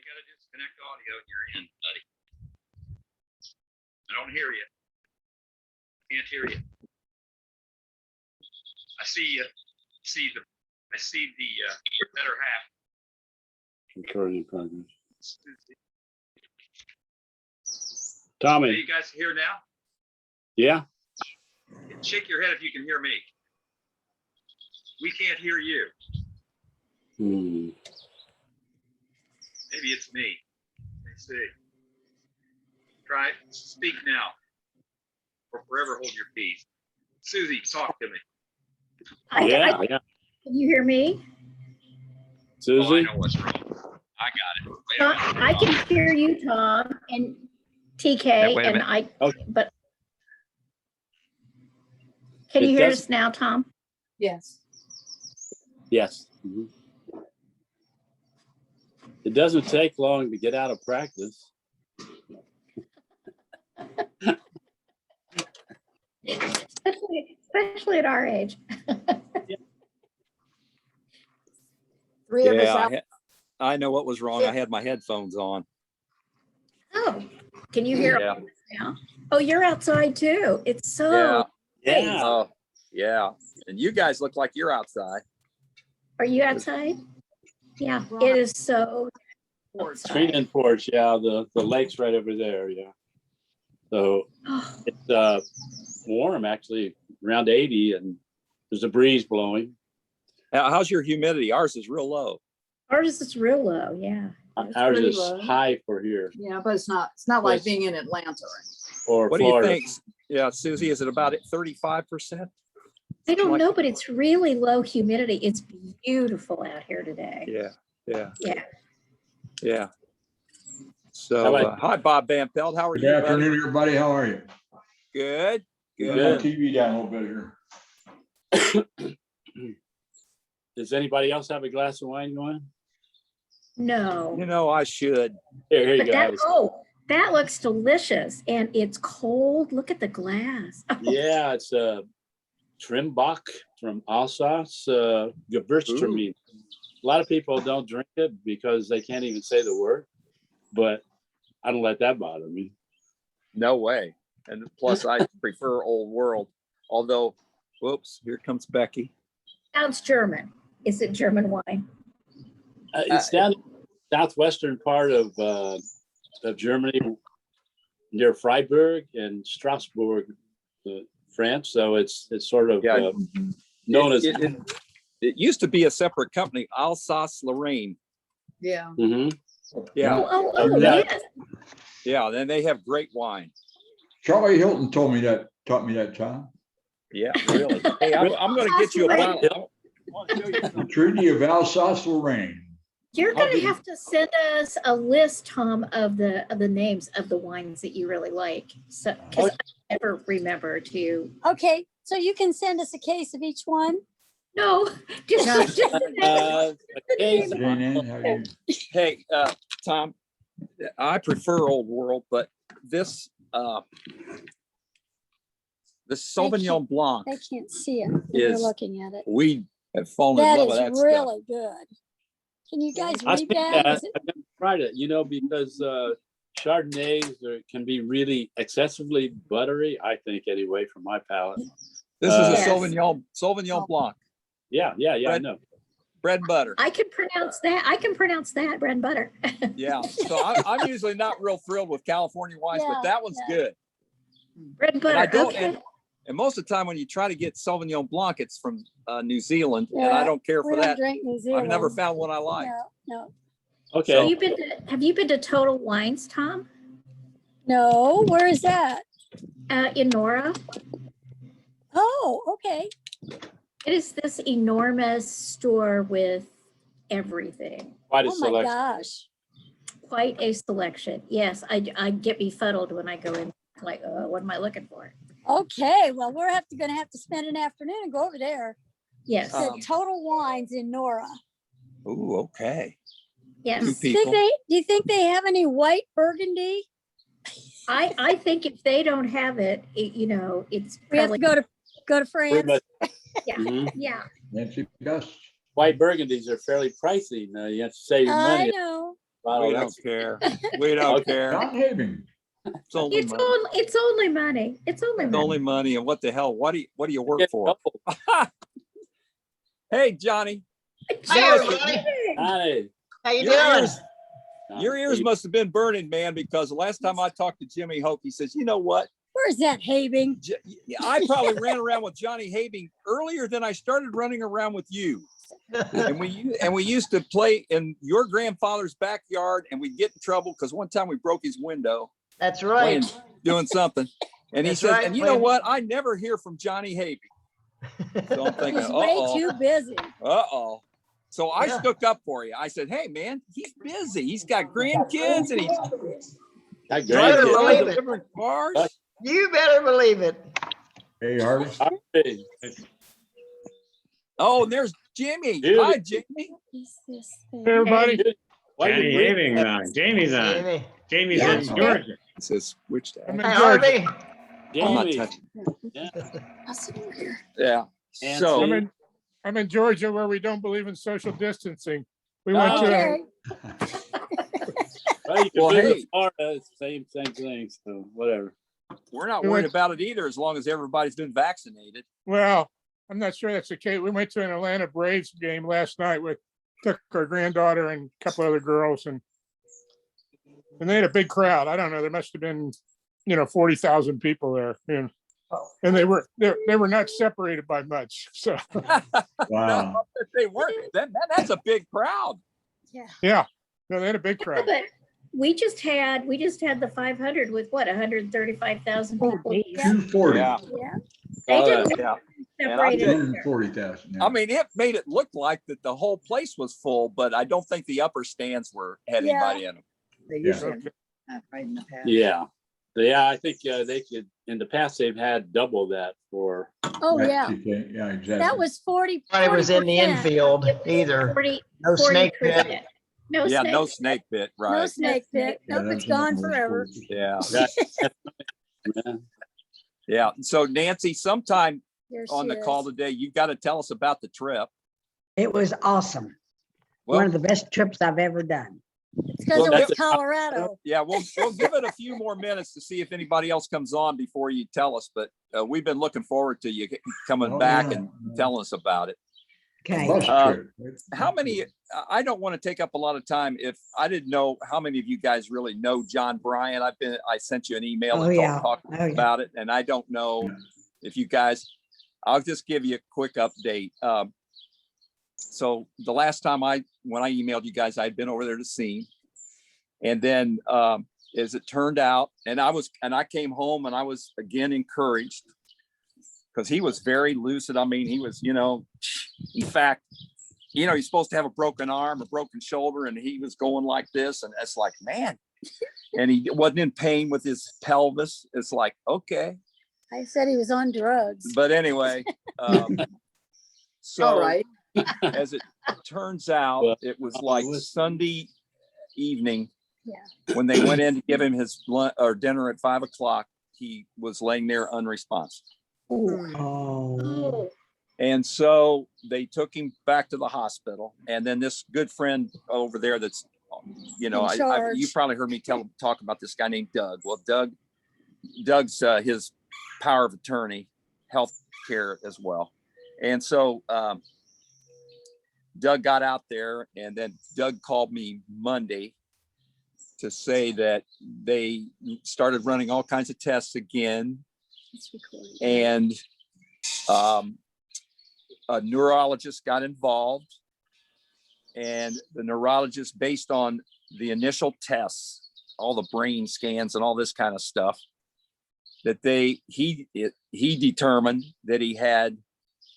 got to disconnect audio and you're in, buddy. I don't hear you. Can't hear you. I see you. I see the better half. Recording in progress. Are Tommy, you guys here now? yeah? Shake your head if you can hear me. We can't hear you. Hmm. Maybe it's me. Let's see. Try it. Speak now. Or forever hold your peace. Susie, talk to me. Yeah. Can you hear me? Oh, I Susie? know what's wrong. I got it. Wait a minute. I can hear you, Tom, and Yeah, TK, wait a and minute. but can you It hear does- us now, Tom? Yes. Yes. Mhm. It doesn't take long to get out of practice. Especially at our age. Three of us Yeah, out. I know what was wrong. I had my headphones on. Oh, can you hear Yeah. us now? Oh, you're outside too. It's so Yeah. nice. Oh, yeah. And you guys look like you're outside. Are you outside? Yeah, it is so Street outside. and porch, yeah, the lake's right over there, yeah. So Oh, it's warm actually, around 80, and there's a breeze blowing. How's your humidity? Ours is real low. ours is real low, yeah. It's Ours pretty is low. high for here, Yeah, but it's not like Yes. being in Atlanta. or What do you Florida. think? Yeah, Susie, is it about 35%? I don't Like- know, but it's really low humidity. It's beautiful out here today. Yeah, yeah, Yeah. yeah. How So, about- hi, Bob Van Pelt. How are Good you, buddy? afternoon, everybody. How are you? Good, Turn good. the TV down a little bit here. Does anybody else have a glass of wine going? No. You know, I should. Here you But go. that, that looks delicious and it's cold. Look at the glass. Yeah, it's a Trimbach from Alsace, Gewürztraminer. A lot of people don't drink it because they can't even say the word, but I don't let that bother me. No way. And plus, I prefer Old World. Although, whoops, here comes Becky. Sounds German. Is it German wine? It's down in the southwestern part of Germany, near Freiburg and Strasbourg, France. So it's sort of Yeah. known as. It used to be a separate company, Alsace-Lorraine. Yeah. Mhm. Yeah, Oh, Yeah. yes. yeah. Then they have great wine. Charlie Hilton taught me that time. Yeah, really. Hey, I'm going to get you a bottle. I want to show you The something. Treaty of Alsace-Lorraine. You're How gonna did- have to send us a list, Tom, of the names of the wines that you really like. So, because I never remember to. Okay, so you can send us a case of each one? No, just A case of- Jane Ann, how do you? Hey, Tom, I prefer Old World, but this Sauvignon Blanc, They can't see it when they're Is- looking at it. we have fallen in That love is with that stuff. really good. Can you guys I read think that? that Is it- I've never tried it, because Chardonnays can be really excessively buttery, I think anyway, from my palate. This is a Yes. Sauvignon Blanc, Yeah, I Bread- know. bread and butter. I can pronounce that. I can pronounce that bread and butter. Yeah, so I'm usually not real thrilled with California wines, but Yeah, that one's yeah. good. Bread and And I butter. don't, Okay. and most of the time when you try to get Sauvignon Blanc, it's from New Zealand, and Yeah, I don't care We for don't that. drink New Zealand. I've never found one I like. No. Okay. Have you been to Total Wines, Tom? No, where is that? In Nora? Oh, okay. It is this enormous store with everything. Quite a Oh my selection. gosh. Quite a selection. Yes, I get befuddled when I go in, like, what am I looking for? Okay, well, gonna have to spend an afternoon and go over there. Yes, The Total Wines in Nora. Ooh, okay. yes. Two Do people. you think they have any white Burgundy? I think if they don't have it, it's We have probably, to go to Pretty France. much. Mhm. yeah. Nancy Best. White burgundies are fairly pricey. Now you have to save your I money. know. bottle We of don't care. We don't Okay. care. John Having. It's only It's money. it's only money. It's only It's money. only money. And what the hell? What do you work Get for? double. Hey, Johnny, Hi, everybody. Hi. How you your doing? ears, your ears must have been burning, man, because the last time I talked to Jimmy Hope, he says, you know what? Where's that Having? I probably ran around with Johnny Having earlier than I started running around with you. And we used to play in your grandfather's backyard, and we'd get in trouble because one time we broke his window That's playing, right. doing something. And he That's says, right, and you know playing- what? I never hear from Johnny Having. So I'm thinking, He's way too busy. uh-oh. So I Yeah. stuck up for you. I said, hey, man, he's busy. He's got grandkids and he's Got Better grandkids. believe it. delivering cars. You better believe it. Hey, Harvey. Hey, Oh, and there's Jimmy. Dude. Hi, Jimmy. What's this thing? Hey, everybody. why Johnny you bring- Having's on. Jamie's on. Jamie. Jamie's Yeah. in Georgia. It says switch to. I'm in Hey, Georgia. Harvey. I'm not Jamie, touching. I'll sit over here. Yeah. And So I'm in Georgia where we don't believe in social distancing. We went Oh. to Okay. well, you can Well, visit hey. Florida, it's the same thing, so whatever. we're not We worried went- about it either, as long as everybody's been vaccinated. well, I'm not sure that's the case. We went to an Atlanta Braves game last night with took our granddaughter and a couple other girls and they had a big crowd. I don't know. There must have been, 40,000 people there. And they were not separated by much. So Wow. No, they weren't. That's a big crowd. yeah, no, they had a big crowd. But we just had the 500 with what, 135,000 people. Yeah. 240. Yeah. Yeah. They didn't Yeah. And I'm separate just- it. 240,000. I mean, it made it look like that the whole place was full, but I don't think the upper stands had Yeah. anybody in them. They Yeah. usually Okay. have right in the past. Yeah. Yeah, I think they could, in the past, they've had double that for, Oh, Right, yeah. okay, yeah, exactly. That was 40. I was in the 40%. infield either. 40, No snake pit. 40%. No Yeah, snake. no snake bit, No right? snake pit. Yeah, Nope, that's it's gone another forever. 40. Yeah, yeah. yeah. So Nancy, sometime There on she the call is. today, you got to tell us about the trip. It was awesome. Well, One of the best trips I've ever done. It's because Well, it that's was Colorado. yeah, we'll give it a few more minutes to see if anybody else comes on before you tell us. But we've been looking forward to you coming Oh, back yeah. and telling us about it. Okay. Bus Uh, trip. How many? I don't want to take up a lot of time. If I didn't know how many of you guys really know John Bryan, I sent you an email Oh, and yeah. talked Oh, yeah. about it, and I don't know if you guys. I'll just give you a quick update. So the last time when I emailed you guys, I'd been over there to see him, and then as it turned out, and I came home and I was again encouraged because he was very lucid. I mean, he was, in fact, he's supposed to have a broken arm, a broken shoulder, and he was going like this. And it's like, man, and he wasn't in pain with his pelvis. It's like, okay. I said he was on drugs. But anyway, All so right. as it turns out, Well, it was like listen. Sunday evening Yeah. when they went in to give him his lunch or dinner at 5 o'clock. He was laying there unresponsive. Oh, Oh, And so they took him back to the hospital. And then this good friend over there that's, charge. you probably heard me talk about this guy named Doug. Well, Doug's his power of attorney, health care as well. And so Doug got out there, and then Doug called me Monday to say that they started running all kinds of tests again. It's recorded. And a neurologist got involved, and the neurologist, based on the initial tests, all the brain scans and all this kind of stuff, that he determined that he had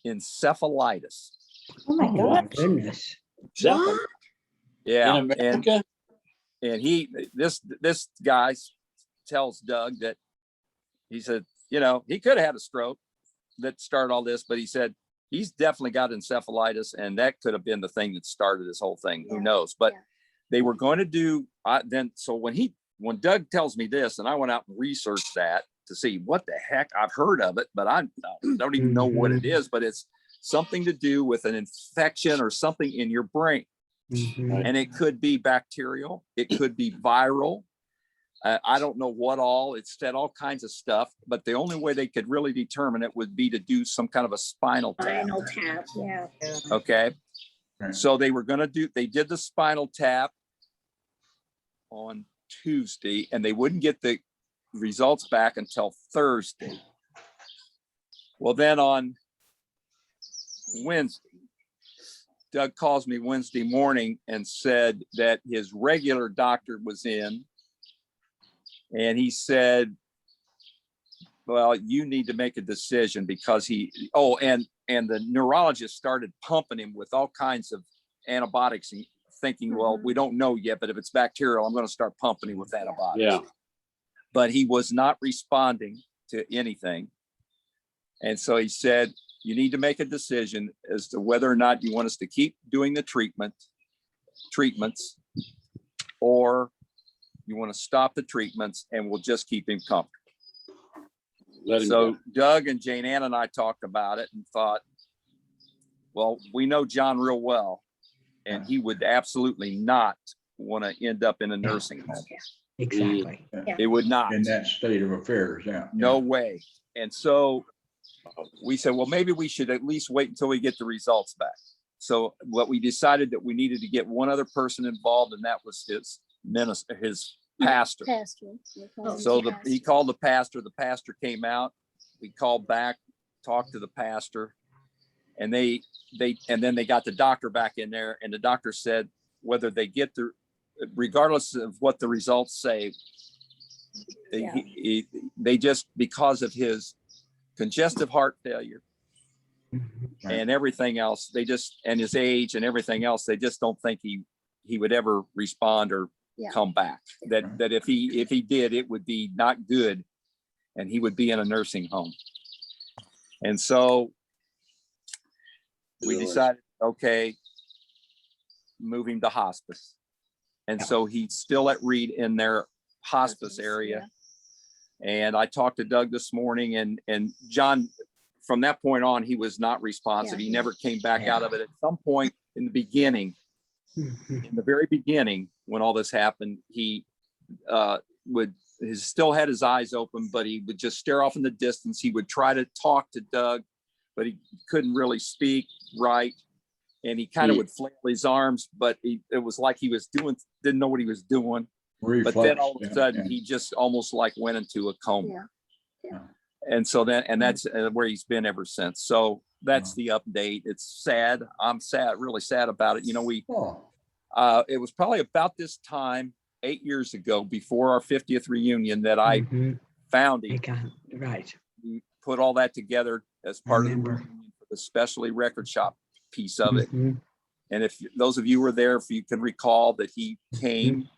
encephalitis. oh my oh my God. goodness. Exactly. Yeah, In and America, this guy tells Doug that he said, he could have had a stroke that started all this, but he said he's definitely got encephalitis, and that could have been the thing that started this whole thing. Who Yeah, knows? But yeah. they were going to do so when Doug tells me this, and I went out and researched that to see what the heck. I've heard of it, but I don't even know what it is. But it's something to do with an infection or something in your brain. Mhm. And it could be bacterial, it could be viral. I don't know what all, it said all kinds of stuff, but the only way they could really determine it would be to do some kind of a spinal tap. Spinal tap, yeah. Okay. Right. So they did the spinal tap on Tuesday, and they wouldn't get the results back until Thursday. Well, then on Wednesday, Doug calls me Wednesday morning and said that his regular doctor was in, and he said, well, you need to make a decision because and the neurologist started pumping him with all kinds of antibiotics and thinking, well, we don't know yet, but if it's bacterial, I'm going to start pumping him with antibiotics. Yeah. But he was not responding to anything. And so he said, you need to make a decision as to whether or not you want us to keep doing the treatments, or you want to stop the treatments and we'll just keep him comfortable. Let him So go. Doug and Jane Ann and I talked about it and thought, well, we know John real well, and he would absolutely not want to end up in a nursing home. Exactly. It would not. In that state of affairs, yeah. No way. And so we said, well, maybe we should at least wait until we get the results back. So what we decided that we needed to get one other person involved, and that was his minister, his pastor. Pastor. So he called the pastor. The pastor came out. We called back, talked to the pastor, and then they got the doctor back in there, and the doctor said whether they get regardless of what the results say, they just, because of his congestive heart failure and everything else, and his age and everything else, they just don't think he would ever respond or come back. That if he did, it would be not good, and he would be in a nursing home. And so we decided, okay, move him to hospice. And so he's still at Reed in their hospice area. And I talked to Doug this morning, and John, from that point on, he was not responsive. He never came back out of it. At some point in the beginning, in the very beginning, when all this happened, he still had his eyes open, but he would just stare off in the distance. He would try to talk to Doug, but he couldn't really speak right. And he kind of would flail his arms, but it was like he was didn't know what he was doing. Reflex, but then all of a yeah, sudden, yeah. he just almost like went into a coma. And so that's where he's been ever since. So that's the update. It's sad. I'm sad, really sad about it. You know, it was probably about this time 8 years ago, before our 50th reunion, that I found him. Right. We put all that together as part of the Remember. reunion for the Specialty Record Shop piece of it. Mhm. And if those of you were there, if you can recall that he came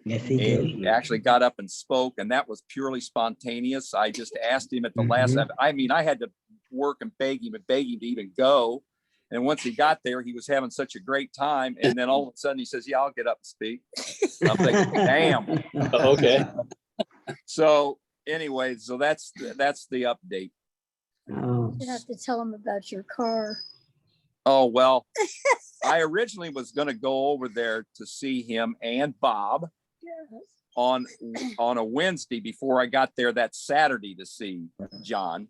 Yes, he and did. he actually got up and spoke, and that was purely spontaneous. I just asked him at the last, I mean, I had to work and beg him to even go. And once he got there, he was having such a great time. And then all of a sudden he says, yeah, I'll get up and speak. And I'm thinking, damn. Okay. So anyway, so that's the update. Oh, You have to tell them about your car. Oh, well, I originally was going to go over there to see him and Bob on a Wednesday before I got there that Saturday to see John.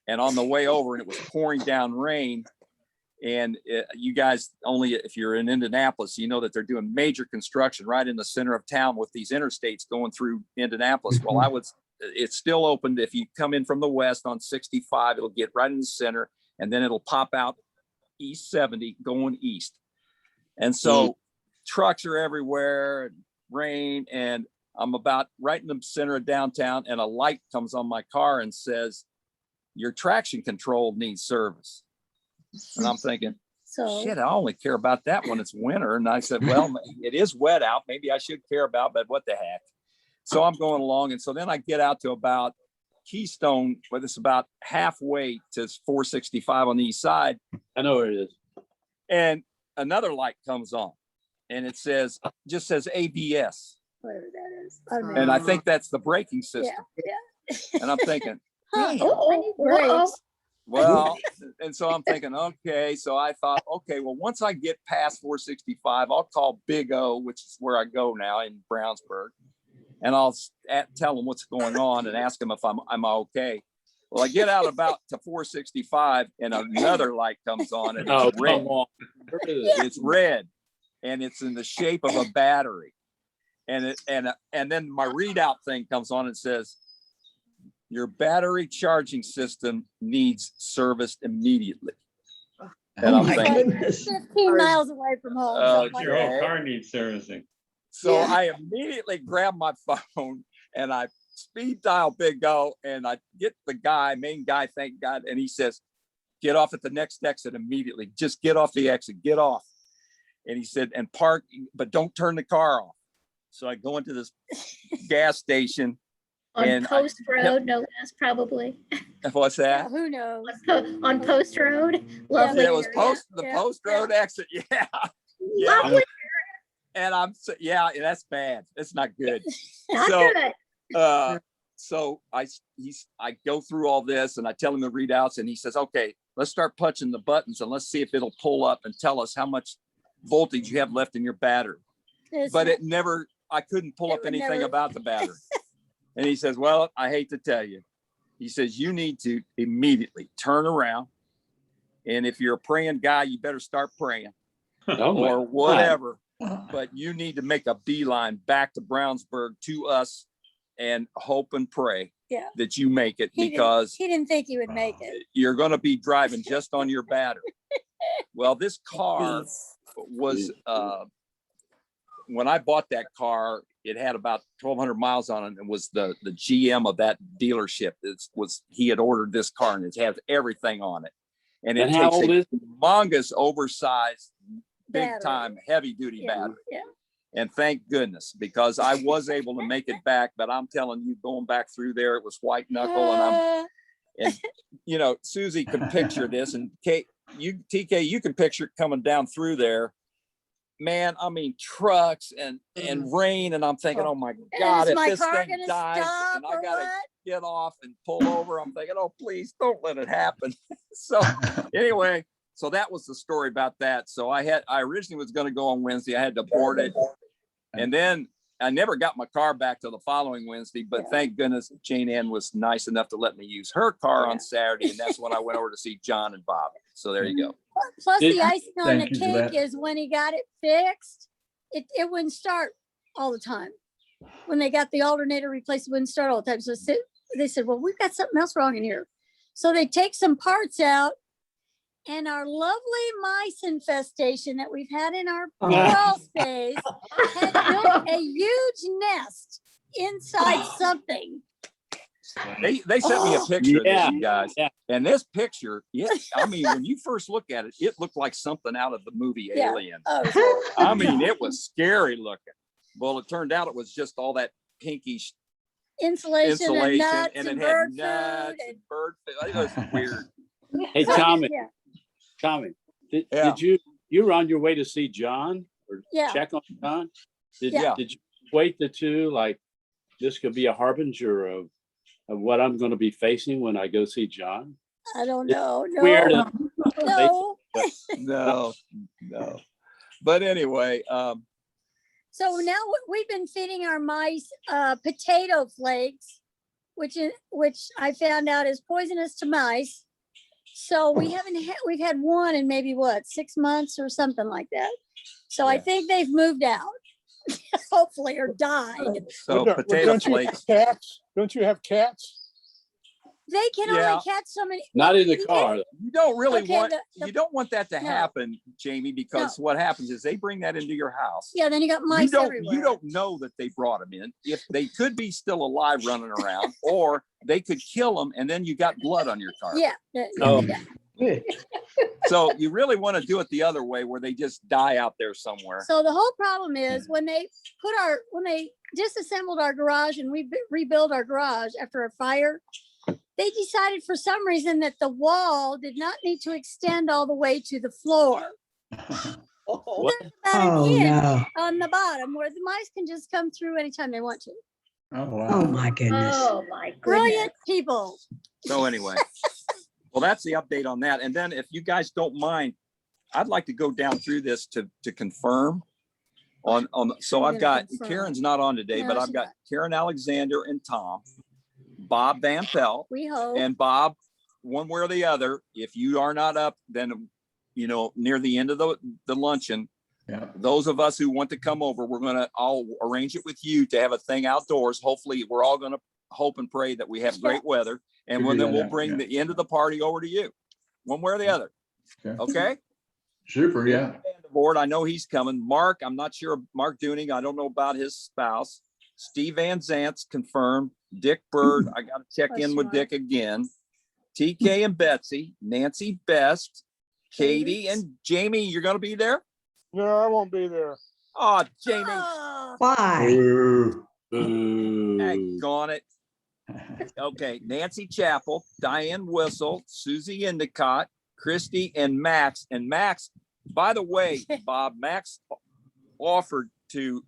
And on the way over, and it was pouring down rain. And you guys, only if you're in Indianapolis, you know that they're doing major construction right in the center of town with these interstates going through Indianapolis. Well, it's still open. If you come in from the west on 65, it'll get right in the center, and then it'll pop out East 70 going east. And so trucks are everywhere, and rain, and I'm about right in the center of downtown, and a light comes on my car and says, your traction control needs service. And I'm thinking, So shit, I only care about that when it's winter. And I said, well, it is wet out. Maybe I should care about, but what the heck? So I'm going along. And so then I get out to about Keystone, where it's about halfway to 465 on the east side. I know where it is. And another light comes on, and it just says ABS. whatever that is. I don't And know. I think that's the braking system. Yeah. And I'm thinking, Huh, damn. I need brakes. Well, and so I'm thinking, okay, so I thought, okay, well, once I get past 465, I'll call Big O, which is where I go now in Brownsburg, and I'll tell him what's going on and ask him if I'm okay. Well, I get out about to 465 and another light comes on and Oh, it's red. come on. It's red and it's in the shape of a battery. And then my readout thing comes on and says, your battery charging system needs serviced immediately. And Oh I'm my thinking, goodness. 15 miles away from home. something like Your that. whole car needs servicing. so Yeah. I immediately grab my phone and I speed dial Big O and I get the main guy, thank God. And he says, get off at the next exit immediately. Just get off the exit, get off. And he said, and park, but don't turn the car off. So I go into this gas station. On And Post Road, no less probably. What's Yeah, that? who knows? On Post Road, lovely. It was area. the Yeah, post yeah. road exit. Yeah. Yeah. Lovely, And yeah, that's bad. It's not good. not So, good. So I go through all this and I tell him the readouts and he says, okay, let's start punching the buttons and let's see if it'll pull up and tell us how much voltage you have left in your battery. It's But not- I couldn't pull It up would anything never- about the battery. And he says, well, I hate to tell you. He says, you need to immediately turn around. And if you're a praying guy, you better start praying Oh, my or God. whatever. But you need to make a beeline back to Brownsburg to us and hope and pray Yeah. that you make it He didn't- because He didn't think he would make it. you're going to be driving just on your battery. Well, this car was, when I bought that car, it had about 1,200 miles on it. And was the GM of that dealership. He had ordered this car and it has everything on it. And it And how takes old a is humongous, oversized, big Battery. time, heavy duty Yeah, battery. yeah. And thank goodness, because I was able to make it back, but I'm telling you, going back through there, it was white knuckle. And you know, Susie can picture this, and TK, you can picture it coming down through there. Man, I mean, trucks and rain, and I'm thinking, oh my God, Is if my this car thing gonna dies stop and I or gotta what? get off and pull over, I'm thinking, oh, please don't let it happen. So anyway, so that was the story about that. So I originally was going to go on Wednesday. I had to board it. And then I never got my car back till the following Wednesday, but thank goodness Jane Ann was nice enough to let me use her car on Saturday. And that's when I went over to see John and Bob. So there you go. Plus Did- the icing on the Thank you for cake that. is when he got it fixed, it wouldn't start all the time. When they got the alternator replaced, it wouldn't start all the time. So they said, well, we've got something else wrong in here. So they take some parts out and our lovely mice infestation that we've had in our crawl space had built a huge nest inside something. They sent me a picture of this, Yeah. you guys. Yeah. And this picture, I mean, when you first look at it, it looked like something out of the movie Yeah. Alien. Oh, it was horrible. I mean, it was scary looking. Well, it turned out it was just all that pinkish Insulation and nuts and and it had bird nuts food. and bird food. It was weird. Hey, Tommy, Yeah, Tommy, Yeah. did you were on your way to see John or Yeah. check on John? Yeah. Did you wait the two, like, this could be a harbinger of what I'm going to be facing when I go see John? I don't know. No, Weird. no. No. But anyway, So now we've been feeding our mice potato flakes, which I found out is poisonous to mice. So we've had one in maybe 6 months or something like that. So I Yeah. think they've moved out, hopefully, or died. so Well, potato don't you have flakes. Cats? Don't you have cats? They can Yeah. only catch so many. Not in the Yeah. car. You don't really Okay, want the- you don't want that to No. happen, Jamie, because what happens is they bring that into your house. Yeah, then you got mice everywhere. You don't know that they brought them in. If they could be still alive running around, or they could kill them, and then you got blood on your car. Yeah. Oh. Yeah. Good. So you really want to do it the other way, where they just die out there somewhere. So the whole problem is when they disassembled our garage and we rebuilt our garage after a fire, they decided for some reason that the wall did not need to extend all the way to the floor. What? About Oh, an inch no. on the bottom where the mice can just come through anytime they want to. Oh, Oh, wow. my goodness. Oh, my goodness. Brilliant people. So anyway, Well, that's the update on that. And then if you guys don't mind, I'd like to go down through this to confirm so I've got, Karen's not on today, but No, I've she's got not. Karen Alexander and Tom, Bob Van Pelt, We hope. and Bob, one way or the other, if you are not up, then, near the end of the luncheon, Yeah. those of us who want to come over, I'll arrange it with you to have a thing outdoors. Hopefully we're all going to hope and pray that we have great weather. And Figure then that we'll out, bring yeah. the end of the party over to you, one way or the other. Okay. Okay. Super, yeah. Board, I know he's coming. Mark, I'm not sure. Mark Dooning, I don't know about his spouse. Steve Van Zant's confirmed. Dick Bird, I got to check in with Dick again. TK and Betsy, Nancy Best, Katie and Jamie. You're going to be there? No, I won't be there. Oh, Jamie, Oh, Why? Ooh. daggone it. Okay, Nancy Chappell, Diane Whistle, Susie Endicott, Christy, and Max. And Max, by the way, Bob, Max offered to,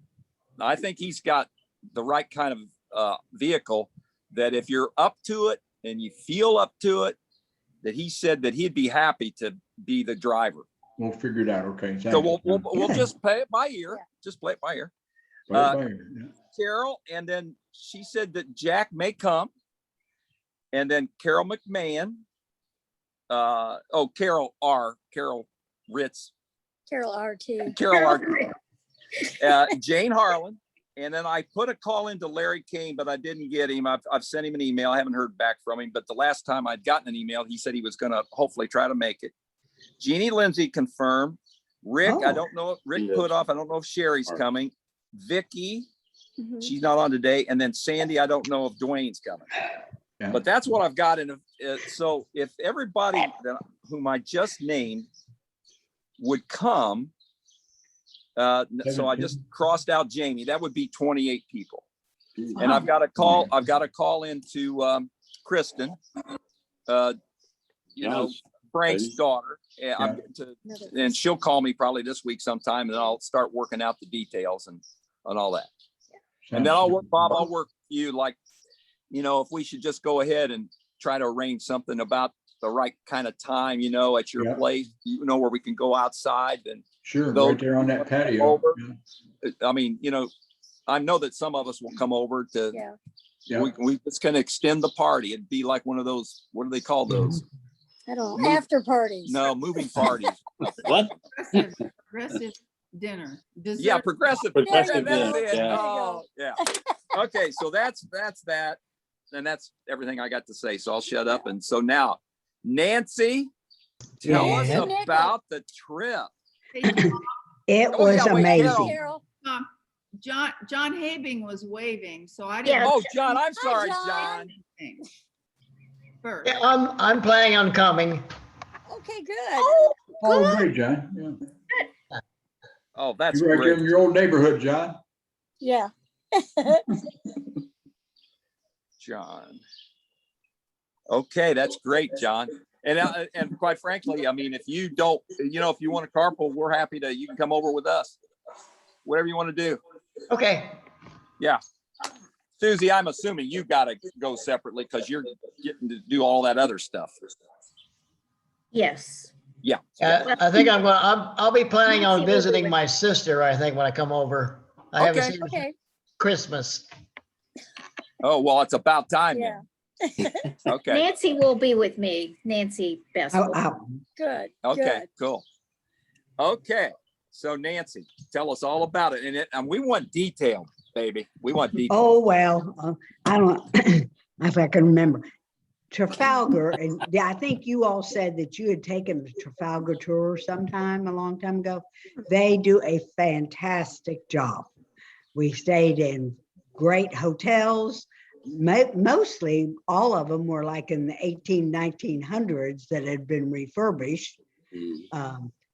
I think he's got the right kind of vehicle, that if you're up to it and you feel up to it, that he said that he'd be happy to be the driver. We'll figure it out. Okay. So we'll Good. just play it by ear. Just play it by ear. Yeah. Carol, and then she said that Jack may come, and then Carol McMahon. Carol Ritz, Carol RT. Carol R. Jane Harlan, and then I put a call into Larry Kane, but I didn't get him. I've sent him an email. I haven't heard back from him, but the last time I'd gotten an email, he said he was going to hopefully try to make it. Jeannie Lindsay confirmed. Rick, I Oh. don't know. Rick Yes. put off. I don't know if Sherry's coming. Vicky, Mhm. she's not on today. And then Sandy, I don't know if Dwayne's coming. Yeah. But that's what I've got. So if everybody whom I just named would come, so I just crossed out Jamie, that would be 28 people. And I've got a call into Kristen, Frank's daughter. And she'll call me probably this week sometime, and then I'll start working out the details and all that. And then I'll work, Bob, I'll work with you, like, if we should just go ahead and try to arrange something about the right kind of time, at your Yeah. place, where we can go outside and Sure, Those- right there on that patio. Over. Yeah. I mean, I know that some of us will come over to, Yeah. Yeah. we just kind of extend the party. It'd be like one of those, what do they call those? I don't know. After parties. No, moving parties. What? Progressive dinner. Dessert. Yeah, progressive. Progressive That's dinner, it. yeah. Oh, yeah. Okay, so that's that. And that's everything I got to say. So I'll shut up. And so now, Nancy, tell us Yeah. about the trip. It Oh, was yeah, wait, amazing. Carol. John Habing was waving, so I Yeah. didn't. Oh, John, I'm sorry, John. John. Anything first. Yeah, I'm planning on coming. Okay, good. Oh, great, John. Yeah. Oh, that's You're right there in great. your old neighborhood, John. Yeah. John. Okay, that's great, John. And quite frankly, I mean, if you don't, if you want to carpool, we're happy to, you can come over with us. Whatever you want to do. Okay. Yeah. Susie, I'm assuming you got to go separately because you're getting to do all that other stuff. Yes. Yeah. I think I'll be planning on visiting my sister, I think, when I come over. I haven't Okay. seen her since Okay. Christmas. Oh, well, it's about time Yeah. then. Okay. Nancy will be with me. Nancy Best. Oh, will- oh, Good. Okay, Good. cool. Okay. So Nancy, tell us all about it. And we want detail, baby. We want detail. oh, well, I don't, if I can remember. Trafalgar, and yeah, I think you all said that you had taken the Trafalgar tour sometime a long time ago. They do a fantastic job. We stayed in great hotels. Mostly all of them were like in the 1900s that had been refurbished.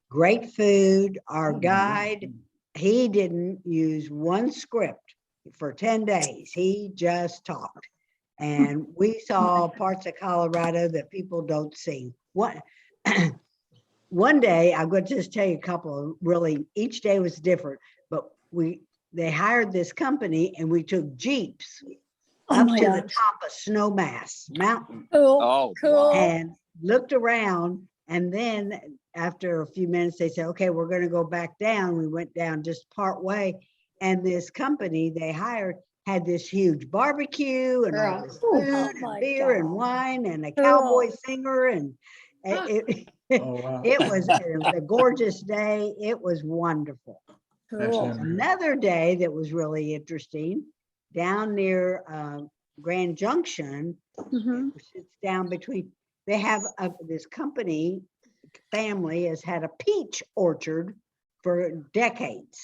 Great food. Our guide, he didn't use one script for 10 days. He just talked. And we saw parts of Colorado that people don't see. One day, I'm going to just tell you a couple, really, each day was different, but they hired this company and we took Jeeps Oh up my to the gosh. top of Snowmass Mountain. Cool. Oh, Cool. wow. And looked around, and then after a few minutes, they said, okay, we're gonna go back down. We went down just part way, and this company they hired had this huge barbecue and all this Oh food and my beer and God. wine and a Cool. cowboy singer, and it, Oh, wow. it was a gorgeous day. It was wonderful. That's Cool. unreal. Another day that was really interesting, down near Grand Junction, Mhm. which sits down between, they have this company, family has had a peach orchard for decades.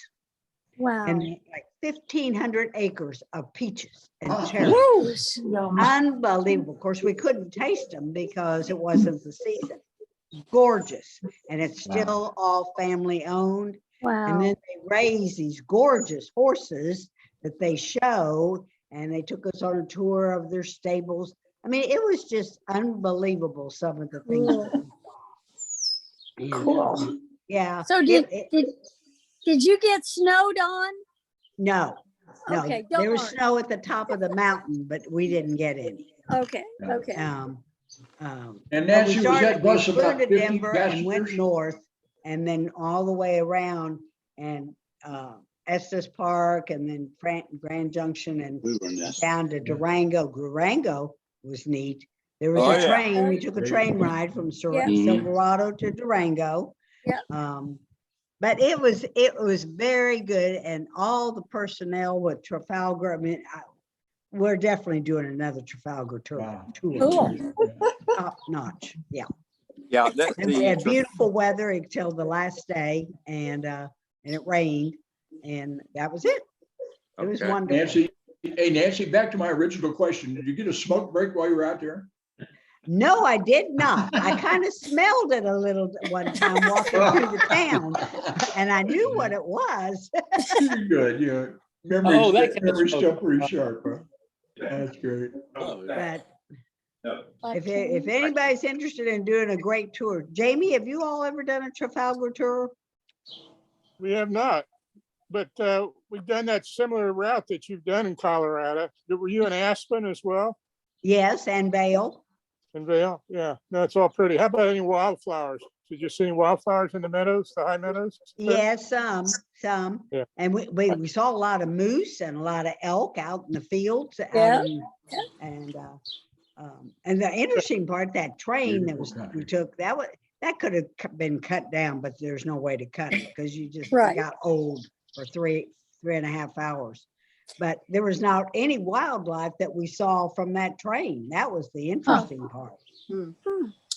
Wow. And like 1,500 acres of peaches and Wow. cherries. Woo. Unbelievable. Of course, we couldn't taste them because it wasn't the season. Gorgeous. And it's Wow. still all family owned. And Wow. then they raise these gorgeous horses that they show, and they took us on a tour of their stables. I mean, it was just unbelievable, some of the things. Cool. that we saw. And, Cool. Yeah. So did you get snowed on? No, no, Okay, there don't was worry. snow at the top of the mountain, but we didn't get any. Okay, okay. Um, And but Nancy, was that we bus flew about to 50 Denver and went passengers? north, and then all the way around, and Estes Park, and then Grand Junction, and We were in that. down to Durango. Durango was neat. There was Oh, a yeah. train, we took a train ride from Yeah. Silverado to Durango. Yeah. But it was very good, and all the personnel with Trafalgar, I mean, we're definitely doing another Trafalgar tour. Wow. Cool. Top notch, yeah. Yeah, And we had beautiful weather until the last day, and it rained, and that was it. It was Okay. wonderful. Nancy, hey, Nancy, back to my original question. Did you get a smoke break while you were out there? No, I did not. I kind of smelled it a little one time walking through the town, and I knew what it was. You're good, yeah. Oh, that kind of Memory's smoke. still pretty sharp, huh? That's great. Oh, yeah. But if anybody's interested in doing a great tour, Jamie, have you all ever done a Trafalgar tour? We have not, but we've done that similar route that you've done in Colorado. Were you in Aspen as well? Yes, and Vail. In Vail? Yeah, no, it's all pretty. How about any wildflowers? Did you see any wildflowers in the meadows, the high meadows? Yes, some. Yeah. And we saw a lot of moose and a lot of elk out in the fields. Yeah. And the interesting part, that train that Beautiful country. we took, that could have been cut down, but there's no way to cut it because you just Right. got old for 3.5 hours. But there was not any wildlife that we saw from that train. That was the interesting part.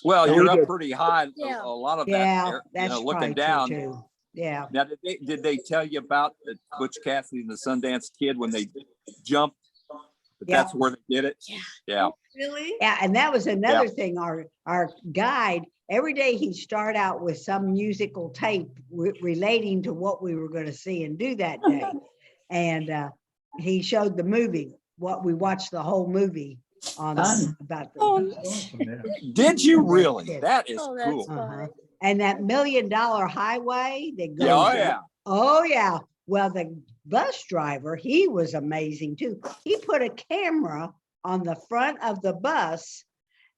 Well, Yeah, you're we up did. pretty high. Yeah. A lot of Yeah, that, you that's know, probably looking true down. too. Yeah. Now, did they tell you about the Butch Cassidy and the Sundance Kid when they jumped? But Yeah. that's where they did it? Yeah. Really? Yeah, and that was another thing, our guide, every day he'd start out with some musical tape relating to what we were gonna see and do that day. And he showed the movie, what we watched the whole movie on about the. Awesome, yeah. Did you really? That is Oh, that's cool. Uh-huh. fun. And that $1 Million Highway that goes. Yeah, oh, up- yeah. Oh, yeah. Well, the bus driver, he was amazing too. He put a camera on the front of the bus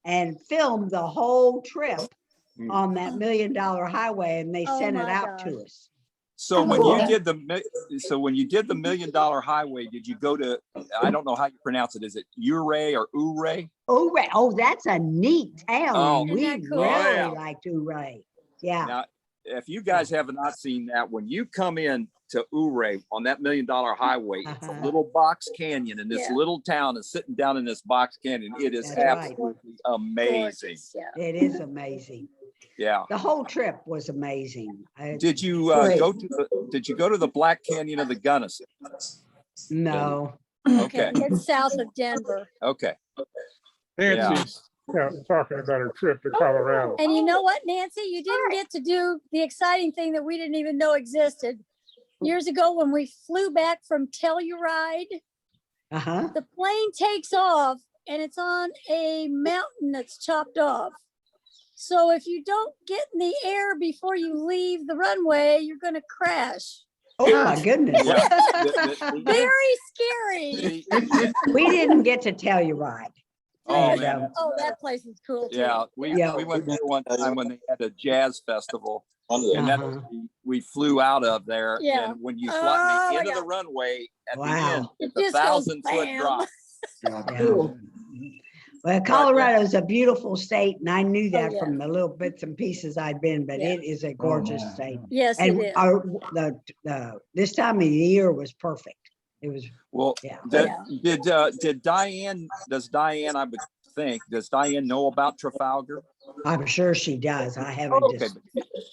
and filmed the whole trip Mm. on that $1 Million Highway, and they Oh sent it my out gosh. to us. So when Cool. you did the $1 Million Highway, did you go to, I don't know how you pronounce it. Is it Ouray or Ouray? Ouray, oh, that's a neat town. Oh. and We Isn't that cool? really Oh, yeah. liked Ouray. Yeah. Now, if you guys have not seen that, when you come in to Ouray on that $1 Million Highway, it's a Uh-huh. little box canyon, and this Yeah. little town is sitting down in this box canyon. It is That's right. absolutely amazing. Gorgeous, yeah. It is amazing. Yeah. The whole trip was amazing. Did you Great. did you go to the Black Canyon of the Gunnison? No. Okay. It's south of Denver. Okay. Nancy's talking about her trip to Colorado. And you know what, Nancy? You didn't get to do the exciting thing that we didn't even know existed. Years ago, when we flew back from Telluride, Uh-huh. the plane takes off and it's on a mountain that's chopped off. So if you don't get in the air before you leave the runway, you're going to crash. Oh, my goodness. Yeah. The- Very scary. the- We didn't get to Telluride. Oh, And, man. Oh, that place is cool too. Yeah, Yeah. we went there one time when they had a jazz festival, One of the- and that's Uh-huh. we flew out of there. Yeah. And when you Oh, fly me my into the God. runway at the Wow. end, It it's a just goes 1,000-foot bam. drop. Yeah. Well, Colorado's a beautiful state, and I knew that yeah. from the little bits and pieces I'd been, but Yeah. it is a gorgeous state. Yes, it And is. this time of the year was perfect. It was, Well, yeah. did Diane? Does Diane? I would think. Does Diane know about Trafalgar? I'm sure she does. I haven't Okay. just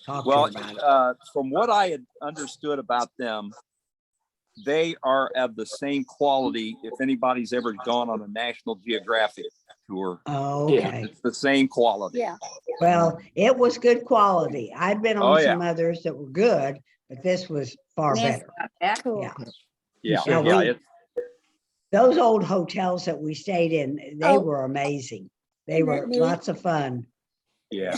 talked to Well, her about it. from what I had understood about them, they are of the same quality. If anybody's ever gone on a National Geographic tour, Oh, Yeah. okay. it's the same quality. Yeah. Well, it was good quality. I'd been Oh, on some others that were good, but this was far Yes, better. Cool. Yeah. Yeah, Yeah, yeah. we- Those old hotels that we stayed in, they Oh. were amazing. They Isn't that were neat? lots of fun. Yeah.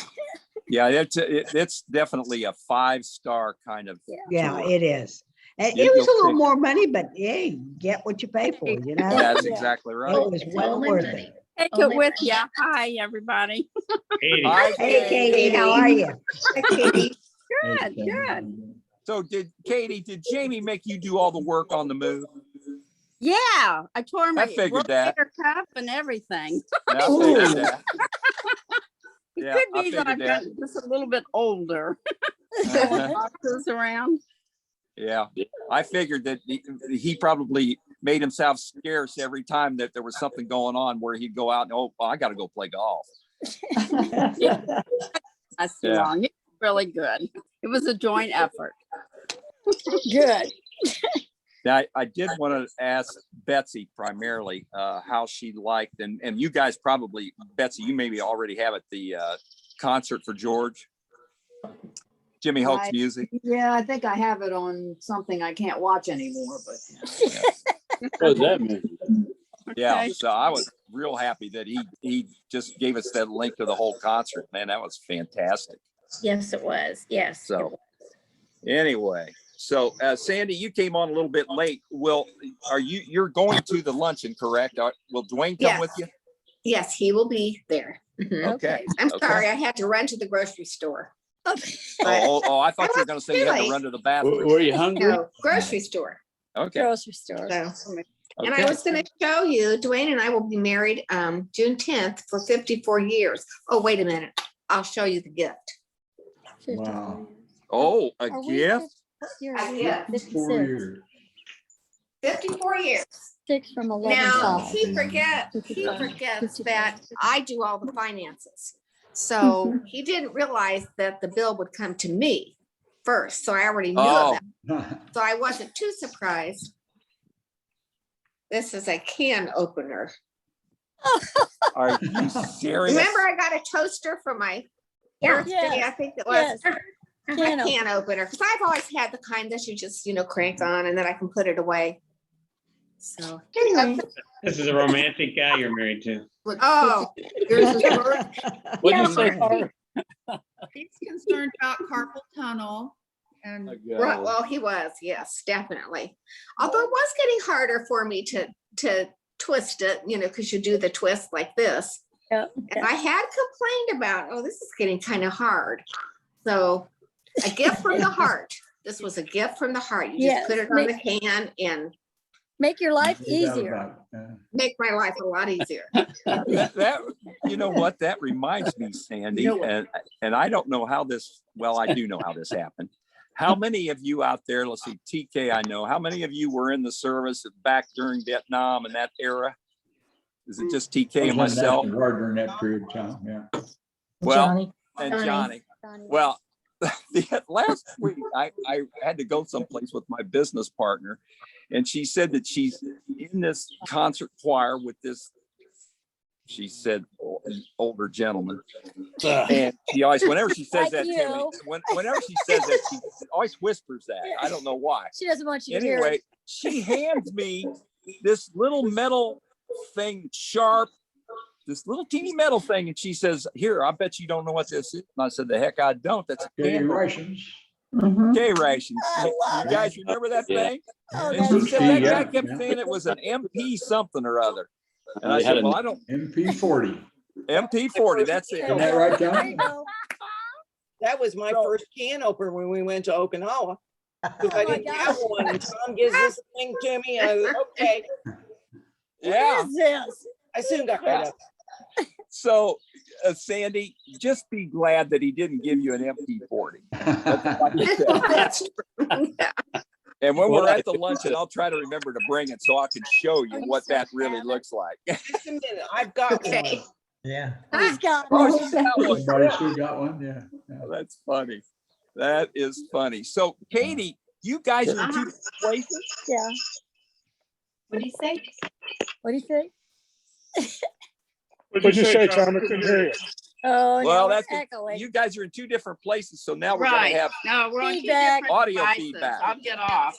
Yeah, it's definitely a 5-star kind of. Yeah, tour. it is. And You- it was a you'll little pick- more money, but hey, get what you pay for, you know? That's Yeah. exactly right. It was It's well only worth money. it. take Only it with money. you. Hi, everybody. Hi, Hey, Katie, how are you? Good, good. So Katie, did Jamie make you do all the work on the move? Yeah, I tore my figured that. rotator cuff and everything. I figured that. It Yeah, could I be that I've figured gotten just a little bit older. that. Boxes around. Yeah, I figured that he probably made himself scarce every time that there was something going on where he'd go out and, oh, well, I got to go play golf. That's too Yeah. long. It's really good. It was a joint effort. Good. Now, I did want to ask Betsy primarily how she liked, and you guys probably, Betsy, you maybe already have it, the concert for George, Jimmy Hope's Right. music. Yeah, I think I have it on something I can't watch anymore, but. What does that mean? Yeah, Okay. so I was real happy that he just gave us that link to the whole concert. Man, that was fantastic. Yes, it was. Yes. it So was. anyway, so Sandy, you came on a little bit late. Will, you're going to the luncheon, correct? Will Dwayne come Yes. with you? Yes, he will be there. Mhm. Okay. I'm Okay. sorry, I had to run to the grocery store. Oh, I thought you were going to say you had to Really? run to the bathroom. Were you hungry? No, grocery store. Okay. Grocery store. So, and Okay. I was going to show you, Dwayne and I will be married June 10th for 54 years. Oh, wait a minute. I'll show you the gift. Wow. Oh, a Are we gift? What year A is it? gift. 56. 4 years. 54 years. 6 from 11. Now, south. he forgets 55. that I do all the finances. So he didn't realize that the bill would come to me first. So I already knew Oh. of that. So I wasn't too surprised. This is a can opener. Are you serious? Remember, I got a toaster for my birthday, Yes. I think it was. Yes. A Can can opener, because I've always had the kind that you just, crank on and then I can put it away. So anyway, This is a romantic guy you're married to. oh, yours is yours. What'd you Yeah, say, Marty. Tara? He's concerned about carpal tunnel and Right, well, he was, yes, definitely. Although it was getting harder for me to twist it, because you do the twist like this. Yeah. And I had complained about, oh, this is getting kind of hard. So a gift from the heart. This was a gift from the heart. You Yes, just put it on the can and Make your life No doubt easier. about it, yeah. make my life a lot easier. that you know what that reminds me, Sandy, and I don't know how this. Well, I do know how this happened. How many of you out there? Let's see, TK. I know. How many of you were in the service back during Vietnam and that era? Is it just TK and myself? Guard during that period of time, yeah. Well, Johnny. and Johnny. Johnny. Donnie. Well, the last week I had to go someplace with my business partner, and she said that she's in this concert choir with this, she said, older gentleman. And she always, whenever she says Like that to me, you. whenever she says that, she always whispers that. I don't know why. She doesn't want you to hear Anyway, it. she hands me this little metal thing, sharp, this little teeny metal thing, and she says, "Here, I bet you don't know what this is." And I said, "The heck, I don't. That's a Katie candle." Rations. K rations. I love You guys remember that Yeah. thing? Oh, And that's she said that Yeah, guy kept yeah. saying it was an MP something or other. And I We had said, a- well, I don't, MP40. MP40, that's it. Isn't that right, There John? you go. That was my first can opener when we went to Okinawa. 'Cause Oh I my didn't have gosh. one, and Tom gives this thing to me, and I was okay. Yeah. What is this? I soon got rid of it. So, Sandy, just be glad that he didn't give you an MP40. That's all I can say. That's true. Yeah. And when Well, we're at the luncheon, I'll try to remember to bring it so I can show you you what still that really have it? looks like. Just a minute, I've got Okay. one. Yeah. He's got Oh, she's got one. Somebody still got one, yeah. Yeah. That's funny. That is funny. So, Katie, you guys are in two different places? Yeah. What do you say? What do you think? What'd you say, Tom? I couldn't hear you. Oh, Well, no, that's it's echoing. you guys are in two different places, so now we're gonna Right. have No, we're on two Feedback. different Audio devices. feedback. I'll get off.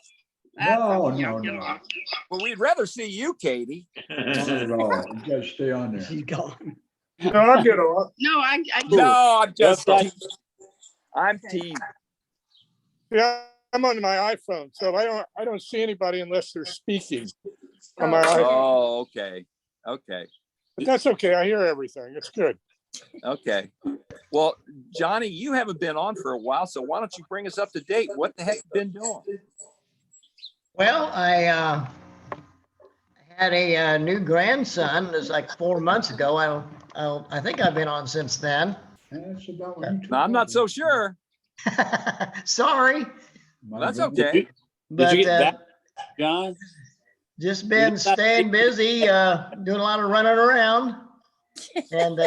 No, I'll no, get no. off. well, we'd rather see you, Katie. Not at all. You guys stay on there. She's gone. No, I'll get off. No, I No, I'm just That's teasing. I'm teasing. Yeah, I'm on my iPhone, so I don't see anybody unless they're speaking on my iPhone. Oh, okay. Okay. But that's okay. I hear everything. It's good. Okay. Well, Johnny, you haven't been on for a while, so why don't you bring us up to date? What the heck you been doing? Well, I had a new grandson. It was like 4 months ago. I think I've been on since then. That's about when you took No, I'm not over. so sure. Sorry, My That's goodness. okay. Did but you get back, John? just been staying busy, doing a lot of running around, and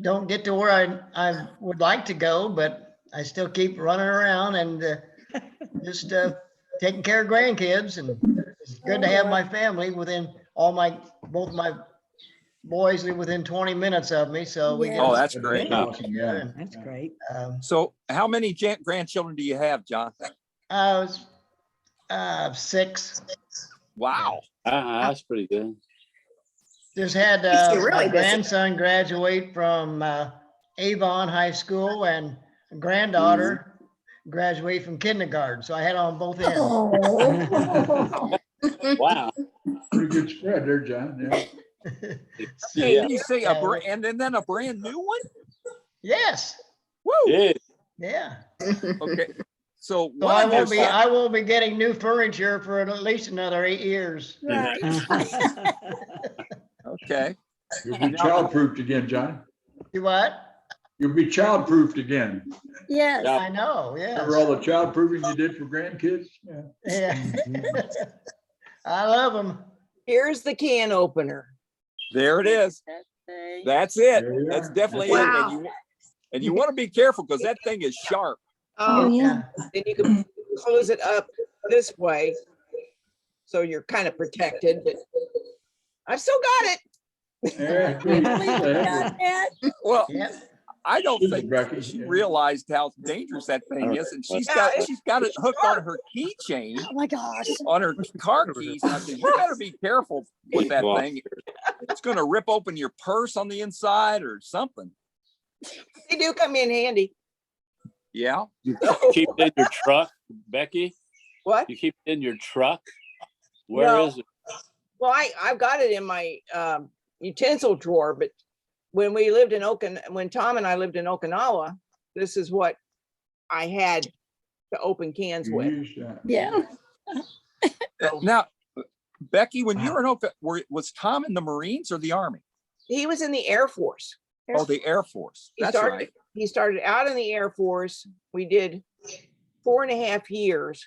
don't get to where I would like to go, but I still keep running around and just taking care of grandkids. And it's good to have my family within both my boys live within 20 minutes of me, so we Yeah. get Oh, that's great. Awesome, yeah. and, That's great. So how many grandchildren do you have, John? I was 6. Wow. That's pretty good. Just had Makes you really my busy. grandson graduate from Avon High School and granddaughter graduate from kindergarten. So I had on both ends. Oh. Wow. Pretty good spread there, John, yeah. Hey, Yeah. you say Yeah. and then a brand new one? Yes, Woo. Yeah. yeah. Okay. So So what I I'm won't gonna be say- I will be getting new furniture for at least another 8 years. Right. Okay. You'll be child-proofed again, John. You what? You'll be child-proofed again. Yes. Yeah. I know, yes. Remember all the child-proofing you did for grandkids? Yeah. Yeah. I love them. Here's the can opener. There it is. That thing. That's it. There you That's are. definitely Wow. it. And you want to be careful because that thing is sharp. Oh, Yeah. Then you can close it up this way. So you're kind of protected, but I've still got it. Yeah, We good. got that. Well, Yep. I don't Super think Becky, she yeah. realized how dangerous that thing is, and she's got it hooked on her keychain Oh my gosh. on her car keys. And I said, you better be careful with that Wow. thing. It's going to rip open your purse on the inside or something. They do come in handy. Yeah. You keep it in your truck, Becky? What? You keep it in your truck? Where No. is it? Well, I've got it in my utensil drawer, but when we lived in when Tom and I lived in Okinawa, this is what I had to open cans You with. used that. Yeah. Now, Becky, when you were in Oka, was Tom in the Marines or the Army? He was in the Air Force. Oh, the Air Force. That's right. He started out in the Air Force. We did 4.5 years.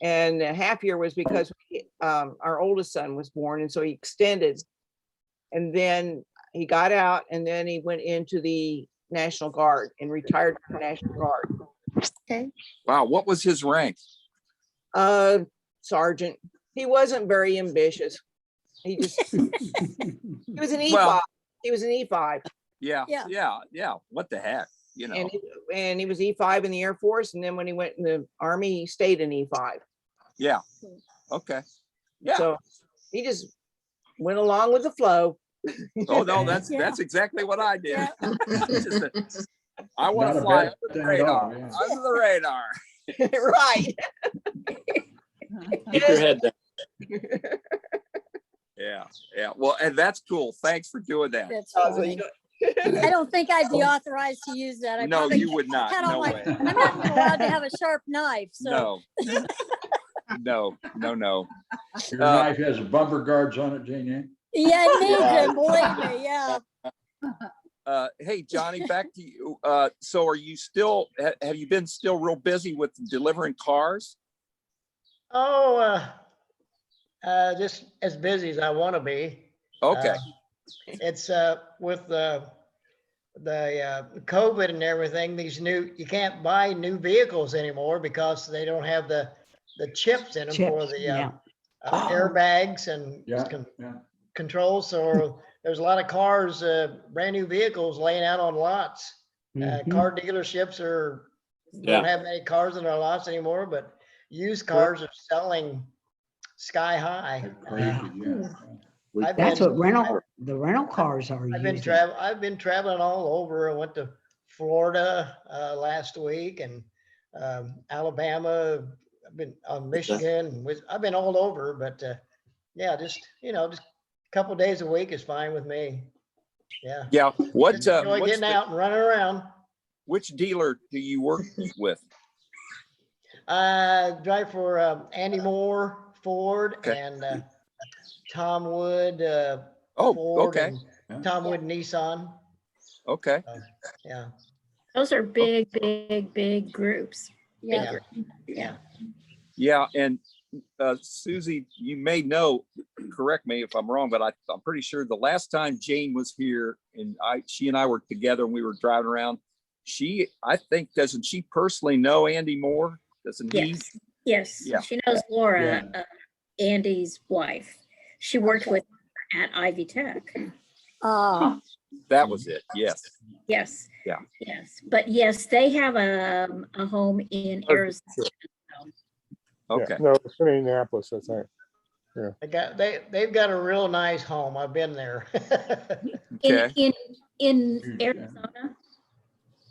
And a half year was because our oldest son was born, and so he extended. And then he got out, and then he went into the National Guard and retired from the National Guard. Okay. Wow. What was his rank? Sergeant. He wasn't very ambitious. He just he was an E5. Well- He was an E5. Yeah. Yeah. Yeah. Yeah. What the heck? You know. And he was E5 in the Air Force, and then when he went in the Army, he stayed in E5. Yeah. Okay. Yeah. So he just went along with the flow. Oh no, that's Yeah. that's exactly what I did. Yeah. It's just that I want Not to a fly bad under the thing at all, radar. yeah. Under the radar. Right. Keep your head down. Yeah, yeah. Well, and that's cool. Thanks for doing that. That's So funny. you know- I don't think I'd be authorized to use that. I No, probably you would not. had all No my- way. I'm not even allowed to have a sharp knife, so. No. No. Your knife has bumper guards on it, Jane Ann? Yeah, it needs it, believe me, yeah. Hey, Johnny, back to you. So are you still, have you been still real busy with delivering cars? Oh, just as busy as I want to be. Okay. It's with the COVID and everything, you can't buy new vehicles anymore because they don't have the chips in them for Chips, the yeah. airbags and Yeah, controls. So there's a lot of cars, brand new vehicles laying out on lots. Mhm. Car dealerships don't have many cars in their lots anymore, but used cars are selling sky high. Crazy, yeah. I've That's been- what the rental cars are I've been using. I've been traveling all over. I went to Florida last week and Alabama. I've been on Michigan. I've been all over, but yeah, just a couple days a week is fine with me. Yeah. Yeah. What, Just enjoy getting out and running around. which dealer do you work with? Drive for Andy Moore Ford Okay. and Tom Wood Oh, Ford okay. and Tom Wood Nissan. Okay. Yeah. Those are big groups. Yeah. Yeah. Yeah. And Susie, you may know, correct me if I'm wrong, but I'm pretty sure the last time Jane was here and she and I were together and we were driving around, I think, doesn't she personally know Andy Moore? Doesn't he? Yes. Yeah. She knows Laura, Andy's wife. She worked with her at Ivy Tech. That was it. Yes. Yes. Yeah. Yes. But yes, they have a home in Arizona. Okay. No, it's in Indianapolis, I think. Yeah. They've got a real nice home. I've been there. Okay. In Arizona,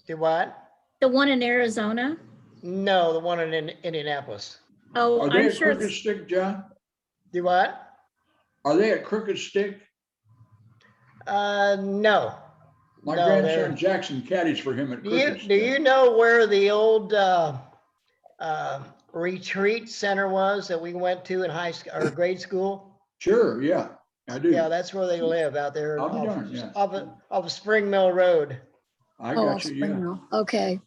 Do what? the one in Arizona. No, the one in Indianapolis. Oh, Are they I'm at sure. Crooked Stick, John? Do what? Are they at Crooked Stick? No. My No, grandson they're- Jackson caddies for him at Do Crooked you Stick. know where the old retreat center was that we went to in high school or grade school? Sure, yeah, I do. Yeah, that's where they live out there I'll be off, darned, yeah. off Spring Mill Road. I Oh, got you, yeah. Springville. Okay.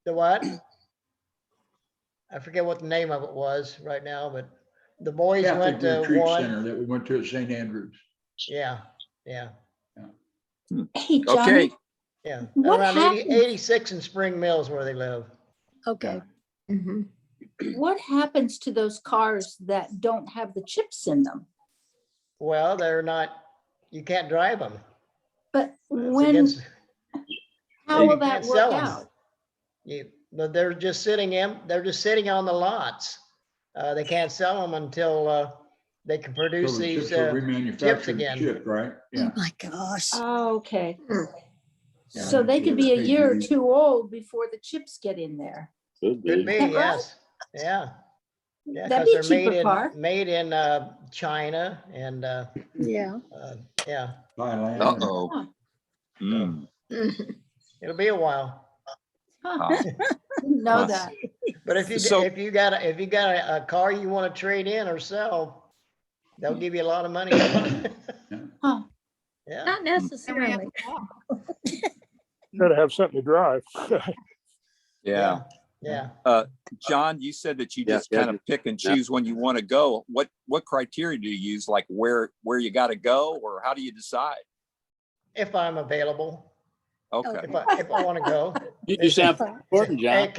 The what? I forget what the name of it was right now, but the boys went Catholic to Retreat one. Center that we went to at St. Andrews. Yeah. Hey, Okay. Johnny, Yeah. What Around happened? 86 in Spring Mills where they live. Okay. what happens to those cars that don't have the chips in them? Well, they're not, you can't drive them. But It's when, against- how you will can't that sell work 'em. out? They're just sitting on the lots. They can't sell them until they can produce So the these chips are chips remanufactured again. chip, right? Oh Yeah. my gosh. Oh, okay. Yeah, So they that's could what be a they year or do. two old before the chips get in there. Could Could be, be. Right? yes. Yeah. Yeah, That'd because be a they're cheaper car. made in China and Yeah. yeah, Thailand. Uh-oh. Mm. it'll be a while. Huh. Didn't know Huh. that. But if you got a car you want to trade in or sell, they'll give you a lot of money. Huh. Yeah. Not necessarily. Gotta have something to drive. Yeah. Yeah. John, you said that you Yeah, just yeah, kind of pick and choose when you want to go. What criteria do you use? Like where you got to go, or how do you decide? If I'm available, Okay. if I want to go. You sound important, Hey,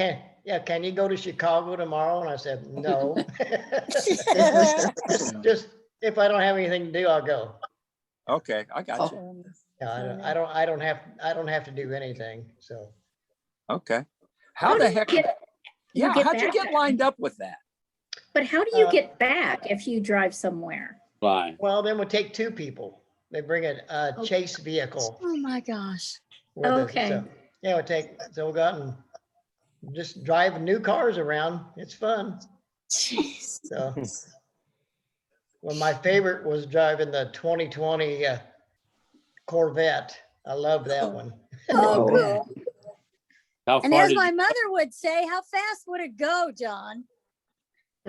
John. can you go to Chicago tomorrow? And I said, no. Just if I don't have anything to do, I'll go. Okay, I got you. Yeah, I don't have to do anything. So Okay. How the heck? you Yeah, get how'd you back? get lined up with that? But how do you get back if you drive somewhere? Fine. well, then we'll take two people. They bring a chase vehicle. Oh my gosh. with us. Okay. So, yeah, we'll go out and just drive new cars around. It's fun. Jeez. So Well, my favorite was driving the 2020 Corvette. I love that one. Oh, Oh, cool. How And far as did my you, mother would say, how fast would it go, John?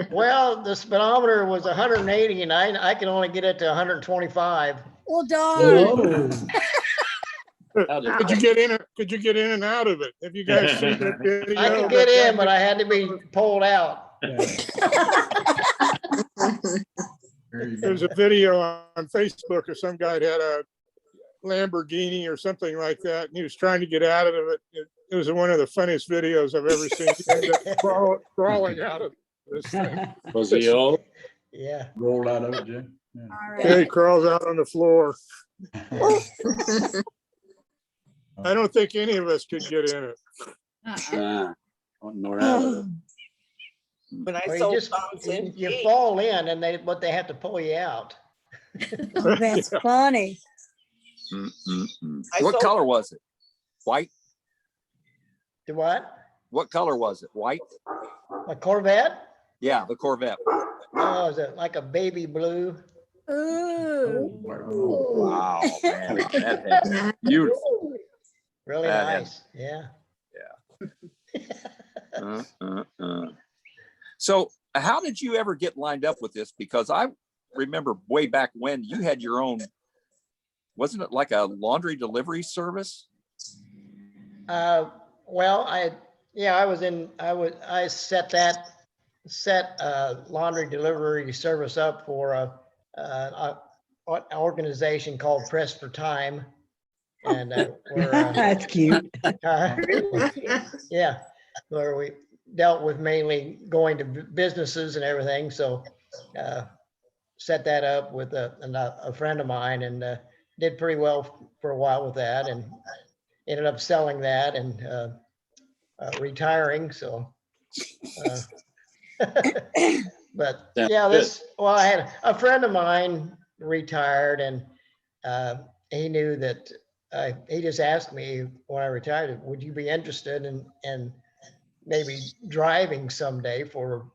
Well, the speedometer was 180 and I could only get it to 125. Well, darn. Whoa. how did, Could you get in? Could you get in and out of it? Have you guys seen that video? I could get in, but I had to be pulled out. There you go. There's a video on Facebook of some guy that had a Lamborghini or something like that, and he was trying to get out of it. It was one of the funniest videos I've ever seen. He ended up crawling out of this thing. was he old? Yeah. Rolled out of it, Jim. Yeah. All Yeah, he right. crawls out on the floor. I don't think any of us could get in it. Uh-uh. Nor out of it. When I Well, sold you just, Tom's in, you fall in and they have to pull you out. Oh, that's funny. I What sold- color was it? White? Do what? What color was it? White? A Corvette? Yeah, the Corvette. Oh, is it like a baby blue? Ooh. Wow, man. That's beautiful. Really That nice. Yeah. So how did you ever get lined up with this? Because I remember way back when you had your own, wasn't it like a laundry delivery service? Well, I set laundry delivery service up for an organization called Press for Time. And That's cute. yeah, where we dealt with mainly going to businesses and everything. So set that up with a friend of mine and did pretty well for a while with that and ended up selling that and retiring. So, but yeah, I had a friend of mine retired and he knew that he just asked me when I retired, would you be interested in maybe driving someday for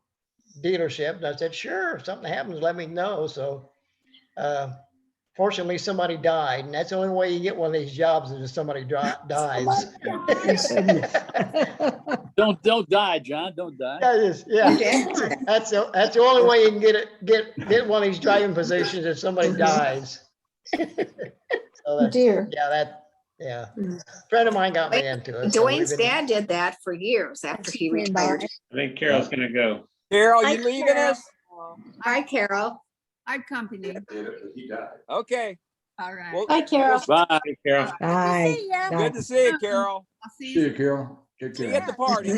dealership? And I said, sure, if something happens, let me know. So fortunately, somebody died. And that's the only way you get one of these jobs is if somebody dies. Don't die, John. Don't die. That's the only way you can get one of these driving positions if somebody dies. So that's, Dear. Yeah. Friend of mine got me into it. so we've Dwayne's been- dad did that for years after he retired. I think Carol's gonna go. Carol, Hi, you leaving Carol. us? Hi, Carol. I'd company. Okay. All right. Well, Hi, Carol. Bye. Carol. Bye. See ya. good to see you, Carol. I'll see See you. you, Carol. Take See you care. at the party.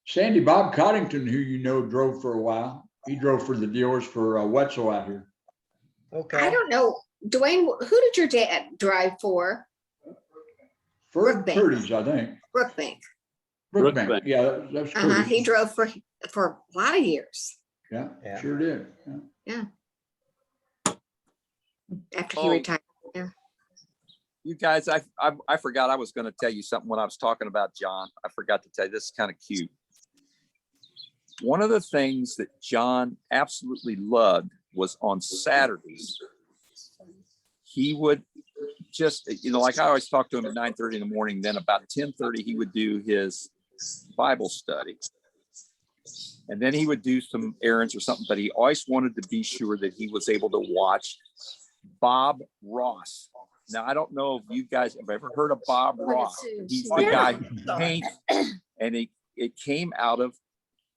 Sandy Bob Coddington, who you know drove for a while. He drove for the dealers for Wetzel out here. Okay. I don't know, Dwayne, who did your dad drive for? For Brookbank. Purdy's, I think. Brookbank. Brookbank. Brookbank. Yeah, that's Uh-huh. Purdy's. He drove for a lot of years Yeah, Yeah. sure did. Yeah. after he Oh. retired. You guys, I forgot I was going to tell you something when I was talking about John. I forgot to tell you, this is kind of cute. One of the things that John absolutely loved was on Saturdays, he would just, like I always talk to him at 9:30 in the morning, then about 10:30, he would do his Bible study. And then he would do some errands or something, but he always wanted to be sure that he was able to watch Bob Ross. Now, I don't know if you guys have ever heard of Bob Ross. He's the guy who paints, and it came out of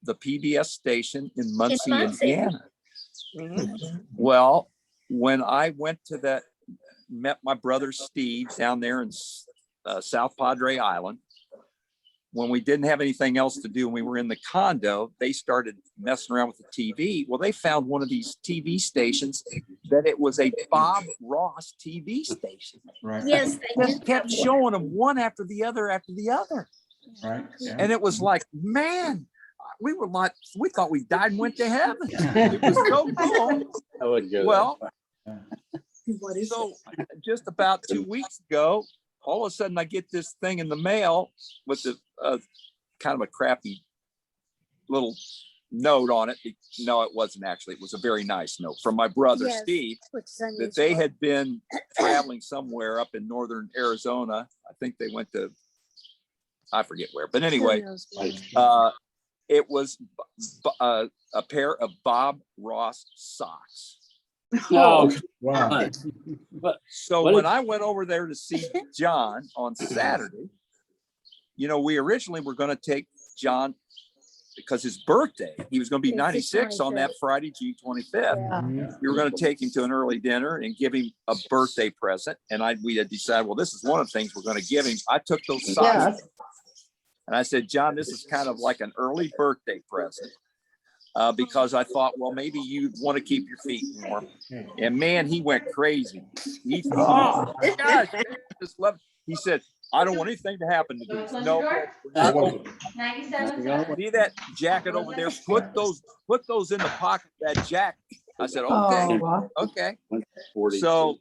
the PBS station in Muncie, Muncie. Indiana. Mhm. Well, when I went to that, met my brother Steve down there in South Padre Island, when we didn't have anything else to do and we were in the condo, they started messing around with the TV. Well, they found one of these TV stations that it was a Bob Ross TV station. Right. Yes, they Just kept showing them one after the other after the other. Right. Yeah. And it was like, man, we thought we died and went to heaven. It was so cool. I wouldn't go. Well, What is so just about 2 weeks ago, all of a sudden I get this thing in the mail with the kind of a crappy little note on it. No, it wasn't actually. It was a very nice note from my brother, Yes, Steve, which is that they unusual. had been traveling somewhere up in northern Arizona. I think they went to, I forget where, but anyway, Who knows, man? it was a pair of Bob Ross socks. Oh, Wow. but So What when did- I went over there to see John on Saturday, you know, we originally were going to take John because his birthday, he was going to be It's the 96 on that 25th. Friday, June 25th. Yeah. We were going to take him to an early dinner and give him a birthday present. And we had decided, well, this is one of the things we're going to give him. I took those socks and I said, John, this is kind of like an early birthday present. Because I thought, well, maybe you'd want to keep your feet warm. And man, he went crazy. He just loved. He said, I don't want anything to happen to you. No, see that jacket over there? Put those in the pocket of that jacket. I said, okay, okay. So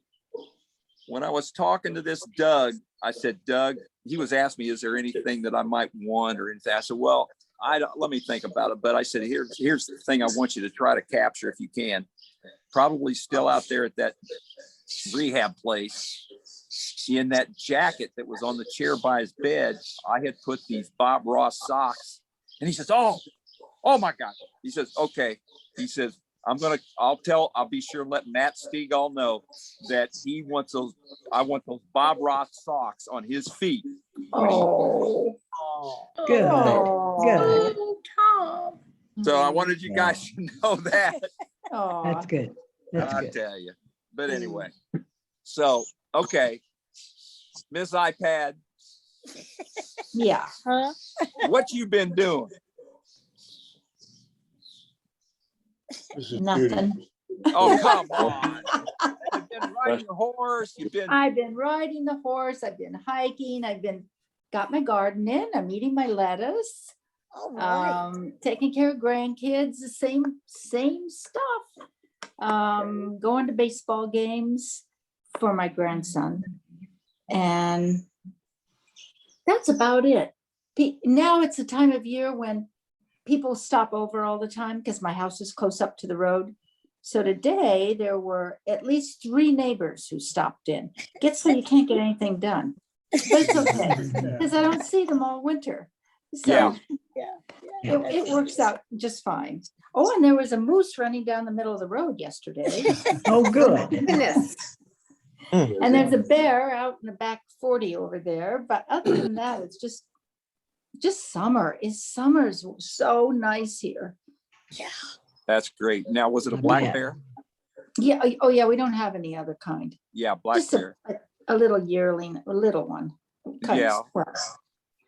when I was talking to this Doug, I said, Doug, he was asking me, is there anything that I might want or anything? I said, well, let me think about it. But I said, here's the thing I want you to try to capture if you can. Probably still out there at that rehab place. In that jacket that was on the chair by his bed, I had put these Bob Ross socks. And he says, oh my God. He says, okay. He says, I'll be sure and let Matt Stegall know that I want those Bob Ross socks on his feet. Good, good. Oh, Tom. So I wanted you guys to know that. That's good. That's I good. tell you. But anyway, so, okay. Miss iPad, Yeah. Huh? what you been doing? Nothing. Oh, come on. You've been riding a horse. I've been riding the horse. I've been hiking. Got my garden in. I'm eating my lettuce. All right. Taking care of grandkids, the same stuff. Going to baseball games for my grandson. And that's about it. Now it's the time of year when people stop over all the time because my house is close up to the road. So today there were at least 3 neighbors who stopped in. So you can't get anything done. But it's okay because I don't see them all winter. So it works out just fine. Oh, and there was a moose running down the middle of the road yesterday. Oh, good. Goodness. And there's a bear out in the back 40 over there. But other than that, it's just summer. Summer's so nice here. That's great. Now, was it a black Yeah. bear? Yeah. Oh, yeah. We don't have any other kind. Yeah, black Just bear. a little yearling, a little one. Kind Yeah. of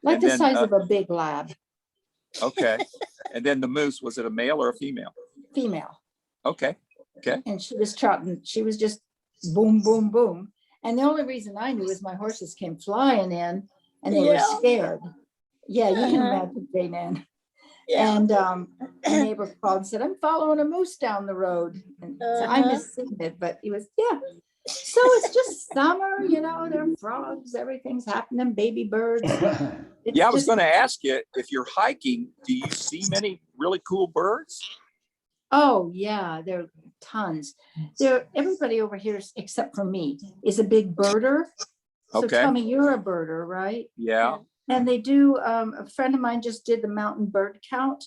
like And the then, size of a big lab. Okay. And then the moose, was it a male or a female? Female. Okay. Okay. And she was trotting. She was just boom, boom, boom. And the only reason I knew is my horses came flying in and they were scared. Yeah, you can imagine, Jane Ann. And a neighbor called and said, I'm following a moose down the road. And so I missed seeing it, but he was, So it's just summer, there are frogs, everything's happening, baby birds. It's Yeah, I was just- going to ask you, if you're hiking, do you see many really cool birds? Oh, yeah, there are tons. Everybody over here, except for me, is a big birder. So Okay. tell me, you're a birder, right? Yeah. And they do, a friend of mine just did the mountain bird count,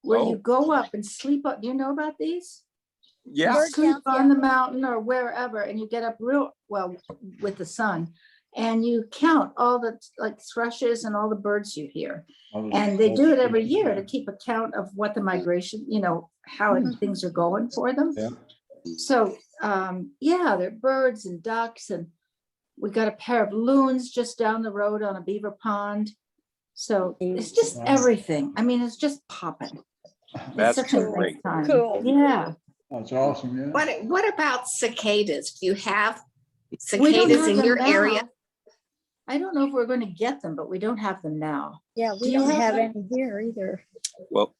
where you Oh. go up and sleep up. Do you know about these? Yeah. You sleep on the mountain or wherever, and you get up real well with the sun, and you count all the thrushes and all the birds you hear. And they do it every year to keep a count of what the migration, how things are going for them. Yeah. So, they're birds and ducks, and we got a pair of loons just down the road on a beaver pond. So it's just everything. I mean, it's just popping. It's That's such a nice great. time. Cool. Yeah. That's awesome, yeah. What about cicadas? Do you have We don't cicadas have in them your now. area? I don't know if we're going to get them, but we don't have them now. Yeah, we Do you don't have have any here either. Well,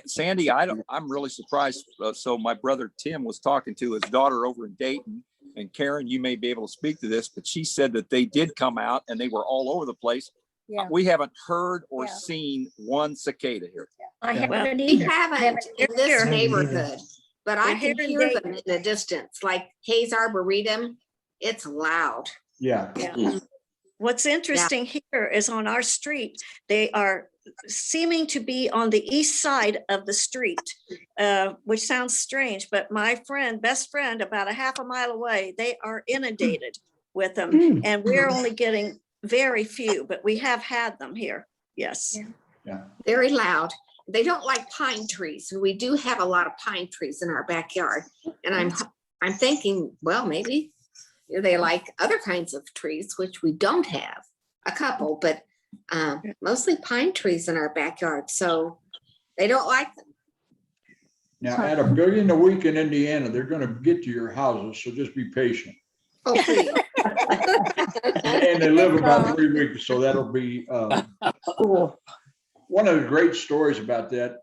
Sandy, I'm really surprised. So my brother Tim was talking to his daughter over in Dayton, and Karen, you may be able to speak to this, but she said that they did come out and they were all over the place. Yeah. We haven't heard or Yeah. seen one cicada here. I Yeah. haven't We either. haven't in this Here. neighborhood, but I They're can here hear in them in the distance, like Hayes Arboretum. It's loud. Yeah. Yeah. What's interesting here is on our street, they are seeming to be on the east side of the street, which sounds strange, but my friend, best friend, about a half a mile away, they are inundated with them. Mm. And we're only getting very few, but we have had them here. Yes. Very loud. They don't like pine trees, and we do have a lot of pine trees in our backyard. And I'm thinking, well, maybe they like other kinds of trees, which we don't have, a couple, but mostly pine trees in our backyard. So they don't like them. Now, at $1 billion a week in Indiana, they're gonna get to your houses, so just be patient. Oh, please. And they live about 3 weeks, so that'll be, one of the great stories about that.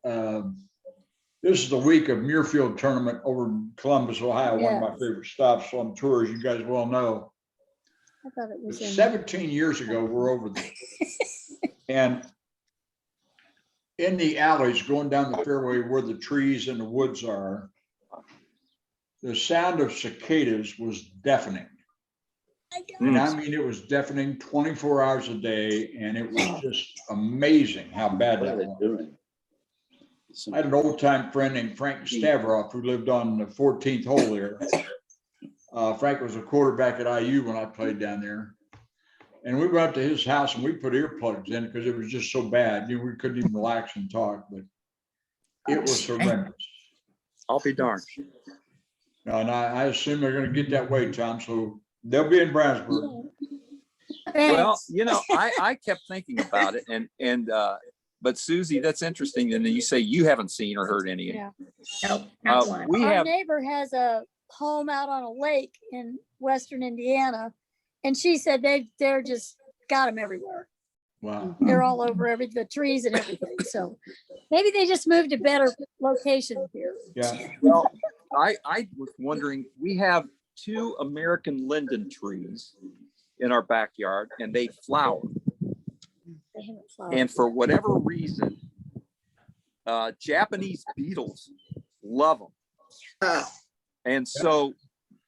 This is the week of Muirfield Tournament over in Columbus, Ohio, one of my favorite stops on tours, you guys well know. I thought it was in. 17 years ago, we're over there. And in the alleys going down the fairway where the trees and the woods are, the sound of cicadas was deafening. And I mean, it was deafening 24 hours a day, and it was just amazing how bad What that are they was. doing? I had an old time friend named Frank Stavroff who lived on the 14th hole there. Frank was a quarterback at IU when I played down there. And we went up to his house and we put earplugs in because it was just so bad. You know, we couldn't even relax and talk, but it was horrendous. I'll be darned. And I assume they're going to get that way, Tom. So they'll be in Brownsburg. Well, you know, I kept thinking about it but Susie, that's interesting. And then you say you haven't seen or heard any. Yeah. Nope, not one. We Our have, neighbor has a home out on a lake in western Indiana. And she said they're just got them everywhere. Wow. They're all over the trees and everything. So maybe they just moved to better locations here. Yeah. well, I was wondering, we have 2 American linden trees in our backyard and they flower. They haven't flowered. And for whatever reason, Japanese beetles love them. And so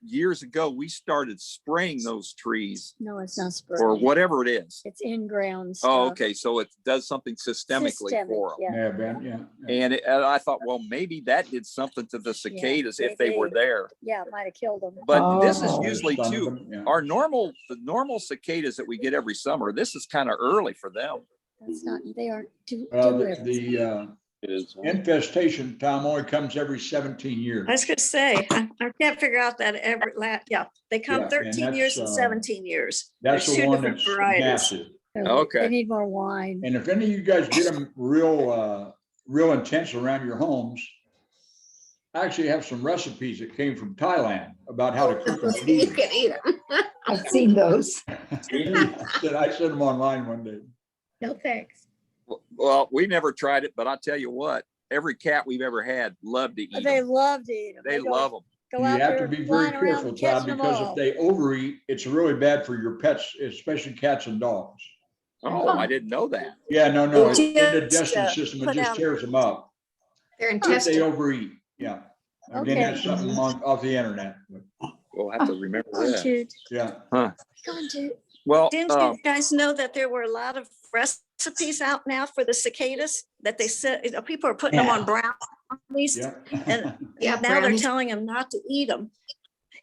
years ago, we started spraying those trees No, it's not spring. or whatever it is. It's in ground Oh, stuff. okay. So it does something systemically Systemic, for them. yeah. Yeah, Ben, yeah. And I thought, well, maybe that did something to the cicadas if they were they- there. Yeah, it might have killed them. But this is Oh. usually Some of too, them, yeah. the normal cicadas that we get every summer, this is kind of early for them. That's not, they aren't too. The infestation, Tom, only comes every 17 years. I was gonna say, I can't figure out that yeah, they Yeah, come and 13 years and that's, 17 years. That's There's the 2 one different that's varieties. massive. Okay. They need more wine. And if any of you guys get them real intense around your homes, I actually have some recipes that came from Thailand about how to cook them. and eat You them. can eat them. I've seen those. I sent them online one day. No thanks. Well, we never tried it, but I'll tell you what, every cat we've ever had loved to eat They them. love to eat them. They love them. Go You out have there to be very flying around careful, and Tom, catching them because all. if they overeat, it's really bad for your pets, especially cats and dogs. Oh, I didn't know that. Yeah, no, Well, in the just, digestion system, it put just out- tears them up Their if they intestines. overeat. Yeah. Again, that's something off the internet. but, We'll have to remember that. Jude. Yeah. Huh. Come on, Jude. Well, Didn't you guys know that there were a lot of recipes out now for the cicadas that they said, people are putting them on brownies? Yeah. And Yeah, now they're brownies. telling them not to eat them.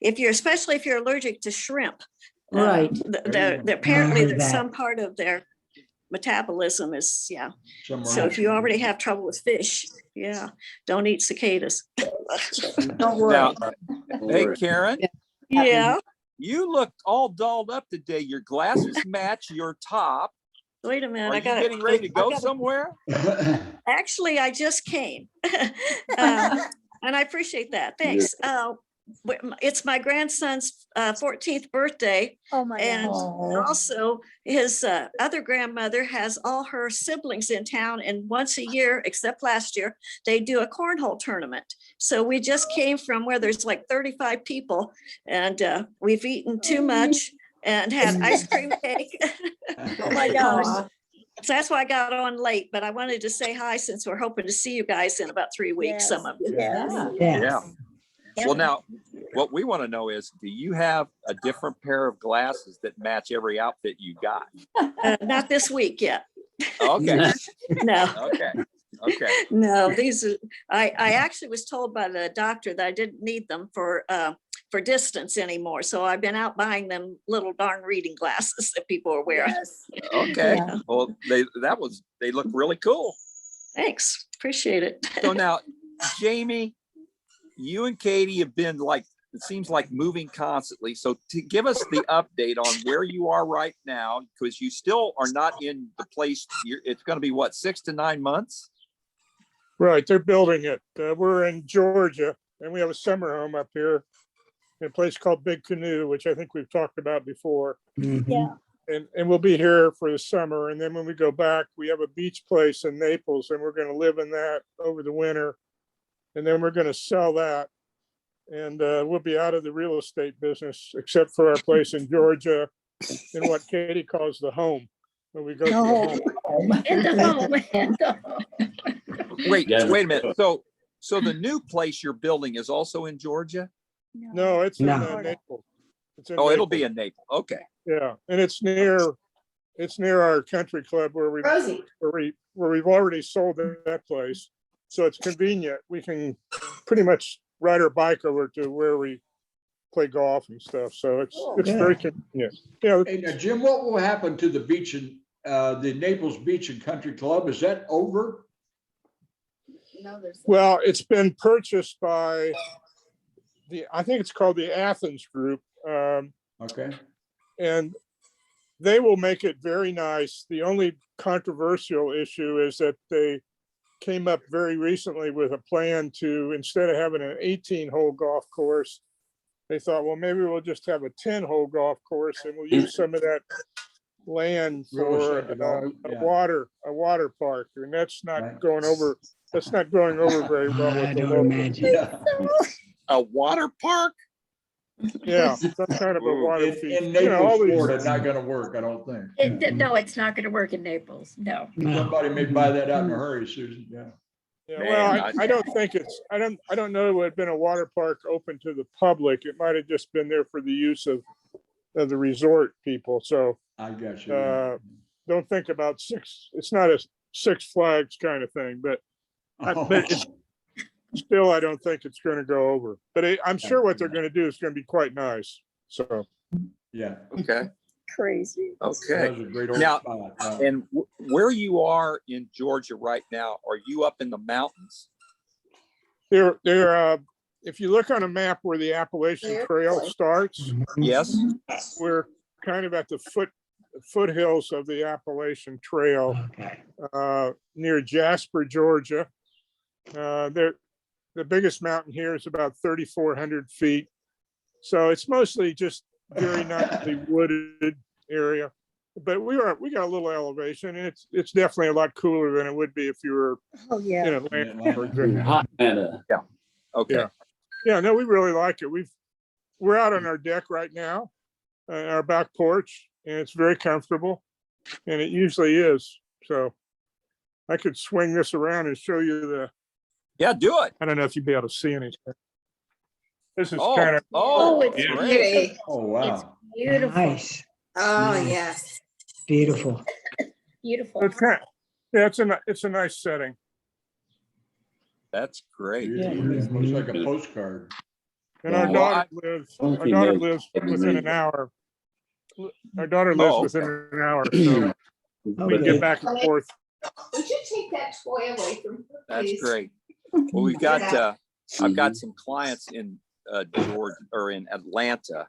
Especially if you're allergic to shrimp. Right. Apparently heard there's that. some part of their metabolism is, Somewhere So else. if you already have trouble with fish, don't eat cicadas. Don't worry. now, hey, Karen, Yeah, you look all dolled up today. Your glasses match your top. wait a minute, Are I you got getting ready to go somewhere? Actually, I just came. And I appreciate that. Thanks. It's my grandson's 14th birthday. Oh my And God. also his other grandmother has all her siblings in town, and once a year, except last year, they do a cornhole tournament. So we just came from where there's like 35 people, and we've eaten too much and had ice cream cake. Oh my gosh. So that's why I got on late, but I wanted to say hi since we're hoping to see you guys in about 3 weeks, some of you. Yes. Yeah. Well, now, what we want to know is, do you have a different pair of glasses that match every outfit you got? Not this week yet. Okay. No. Okay. Okay. No, these are, I actually was told by the doctor that I didn't need them for distance anymore. So I've been out buying them little darn reading glasses that people are wearing. Okay. Yeah. Well, they look really cool. Thanks. Appreciate it. So now, Jamie, you and Katie have been like, it seems like moving constantly. So to give us the update on where you are right now, because you still are not in the place, it's going to be what, 6 to 9 months? Right, they're building it. We're in Georgia and we have a summer home up here in a place called Big Canoe, which I think we've talked about before. Yeah. And we'll be here for the summer. And then when we go back, we have a beach place in Naples and we're going to live in that over the winter. And then we're going to sell that. And we'll be out of the real estate business, except for our place in Georgia and what Katie calls the home. When we go to the home. In the home. In the home. Wait a minute. So the new place you're building is also in Georgia? No, it's in Naples. It's in It'll Naples. be in Naples. Okay. Yeah, and it's near our country club where we've already sold that place. So it's convenient. We can pretty much ride our bike over to where we play golf and stuff. So it's very convenient. Yeah. Hey, now, Jim, what will happen to the beach and the Naples Beach and Country Club? Is that over? Well, it's been purchased by I think it's called the Athens Group. Okay. And they will make it very nice. The only controversial issue is that they came up very recently with a plan to, instead of having an 18-hole golf course, they thought, well, maybe we'll just have a 10-hole golf course and we'll use some of that land for a water park. And that's not going over very well with the locals. A water park? Yeah, some kind of a water feature. In Naples, Florida, not going to work, I don't think. No, it's not going to work in Naples. No. Somebody may buy that out in a hurry, Susan. Yeah. Yeah, well, I don't think I don't know it would have been a water park open to the public. It might have just been there for the use of the resort people. So I got you. Don't think about it's not a Six Flags kind of thing, but still, I don't think it's going to go over. But I'm sure what they're going to do is going to be quite nice. So yeah. Okay. Crazy. Okay. Great now, spot. and where you are in Georgia right now, are you up in the mountains? They're if you look on a map where the Appalachian Trail starts, yes, we're kind of at the foothills of the Appalachian Trail, near Jasper, Georgia. The biggest mountain here is about 3,400 feet. So it's mostly just very nicely wooded area, but we got a little elevation, and it's definitely a lot cooler than it would be if you were in Atlanta, for example. Hot Atlanta. Yeah. Okay. Yeah. No, we really like it. We're out on our deck right now, our back porch, and it's very comfortable, and it usually is. So I could swing this around and show you Yeah, do it. I don't know if you'd be able to see anything. This is Oh, kind of. It's great. beautiful. Oh, wow. It's beautiful. Nice, Oh, Nice. yes. beautiful. Beautiful. It's kind it's a nice setting. That's great. Looks like a postcard. And our Well, daughter lives within an hour. Our daughter lives Oh, within an hour, so we Okay. get back and forth. Would you take that toy away from her, That's please? great. Well, we've got I've got some clients in Georgia or in Atlanta,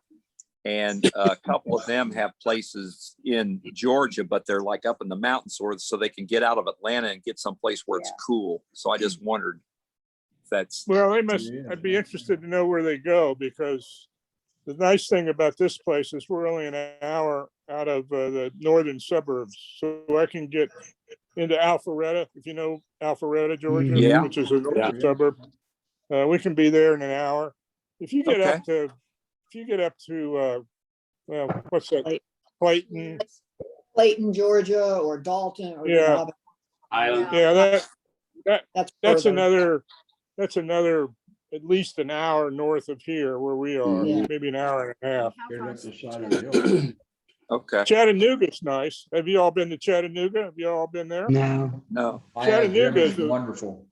and a couple of them have places in Georgia, but they're like up in the mountains, so they can get out of Atlanta and get someplace where it's cool. So I just wondered if that's Well, I'd be interested to know where they go, because the nice thing about this place is we're only an hour out of the northern suburbs. So I can get into Alpharetta, if you know Alpharetta, Georgia, Yeah. which is a northern suburb. We can be there in an hour. If you get up to, well, what's that? Clayton, Clayton, Georgia, or Dalton, or Yeah. Robin. Island. Yeah, that's further. another at least an hour north of here where we are, Yeah. maybe an hour and a half. Get up the side of the hill. Okay. Chattanooga's nice. Have you all been to Chattanooga? Have you all been there? No. No. I have, Jim, Chattanooga it's is a- wonderful.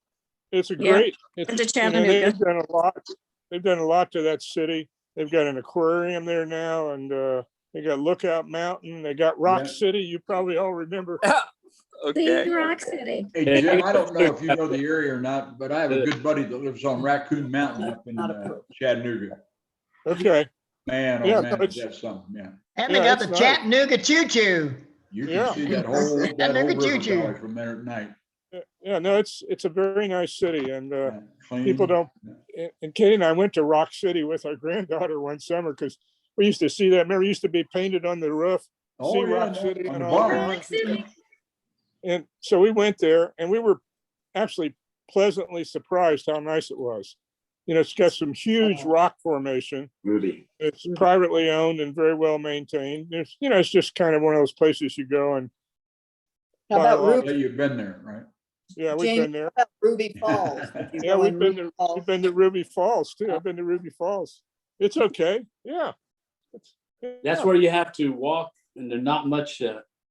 It's a Yeah, great. been to They've Chattanooga. done a lot. They've done a lot to that city. They've got an aquarium there now, and they got Lookout Mountain. They got Rock Yeah. City. You probably all remember. Okay. See Rock City. Hey, Jim, I don't know if you know the area or not, but I have a good buddy that lives on Raccoon Mountain up in Chattanooga. Okay. Man, Yeah, oh man, it's- is that something, yeah. And Yeah, they got it's the nice. Chattanooga Choo Choo. You Yeah. can see that whole Chattanooga river choo-choo. valley from there at night. Yeah, no, it's a very nice city, and Yeah, clean. people don't. And Katie and I went to Rock City with our granddaughter one summer because we used to see that. Remember, it used to be painted on the roof. Oh, see yeah, Rock no, City on and the all barn. that. Rock City. And so we went there, and we were actually pleasantly surprised how nice it was. You know, it's got some huge rock formation. Ruby. It's privately owned and very well maintained. It's, you know, it's just kind of one of those places you go and How buy a about lot. Ruby? Yeah, you've been there, right? Yeah, we've Jamie, been there. how about Ruby Falls? If you Yeah, go we've in been Ruby to Falls. we've been to Ruby Falls too. I've been to Ruby Falls. It's okay. Yeah. That's where you have to walk, and there's not much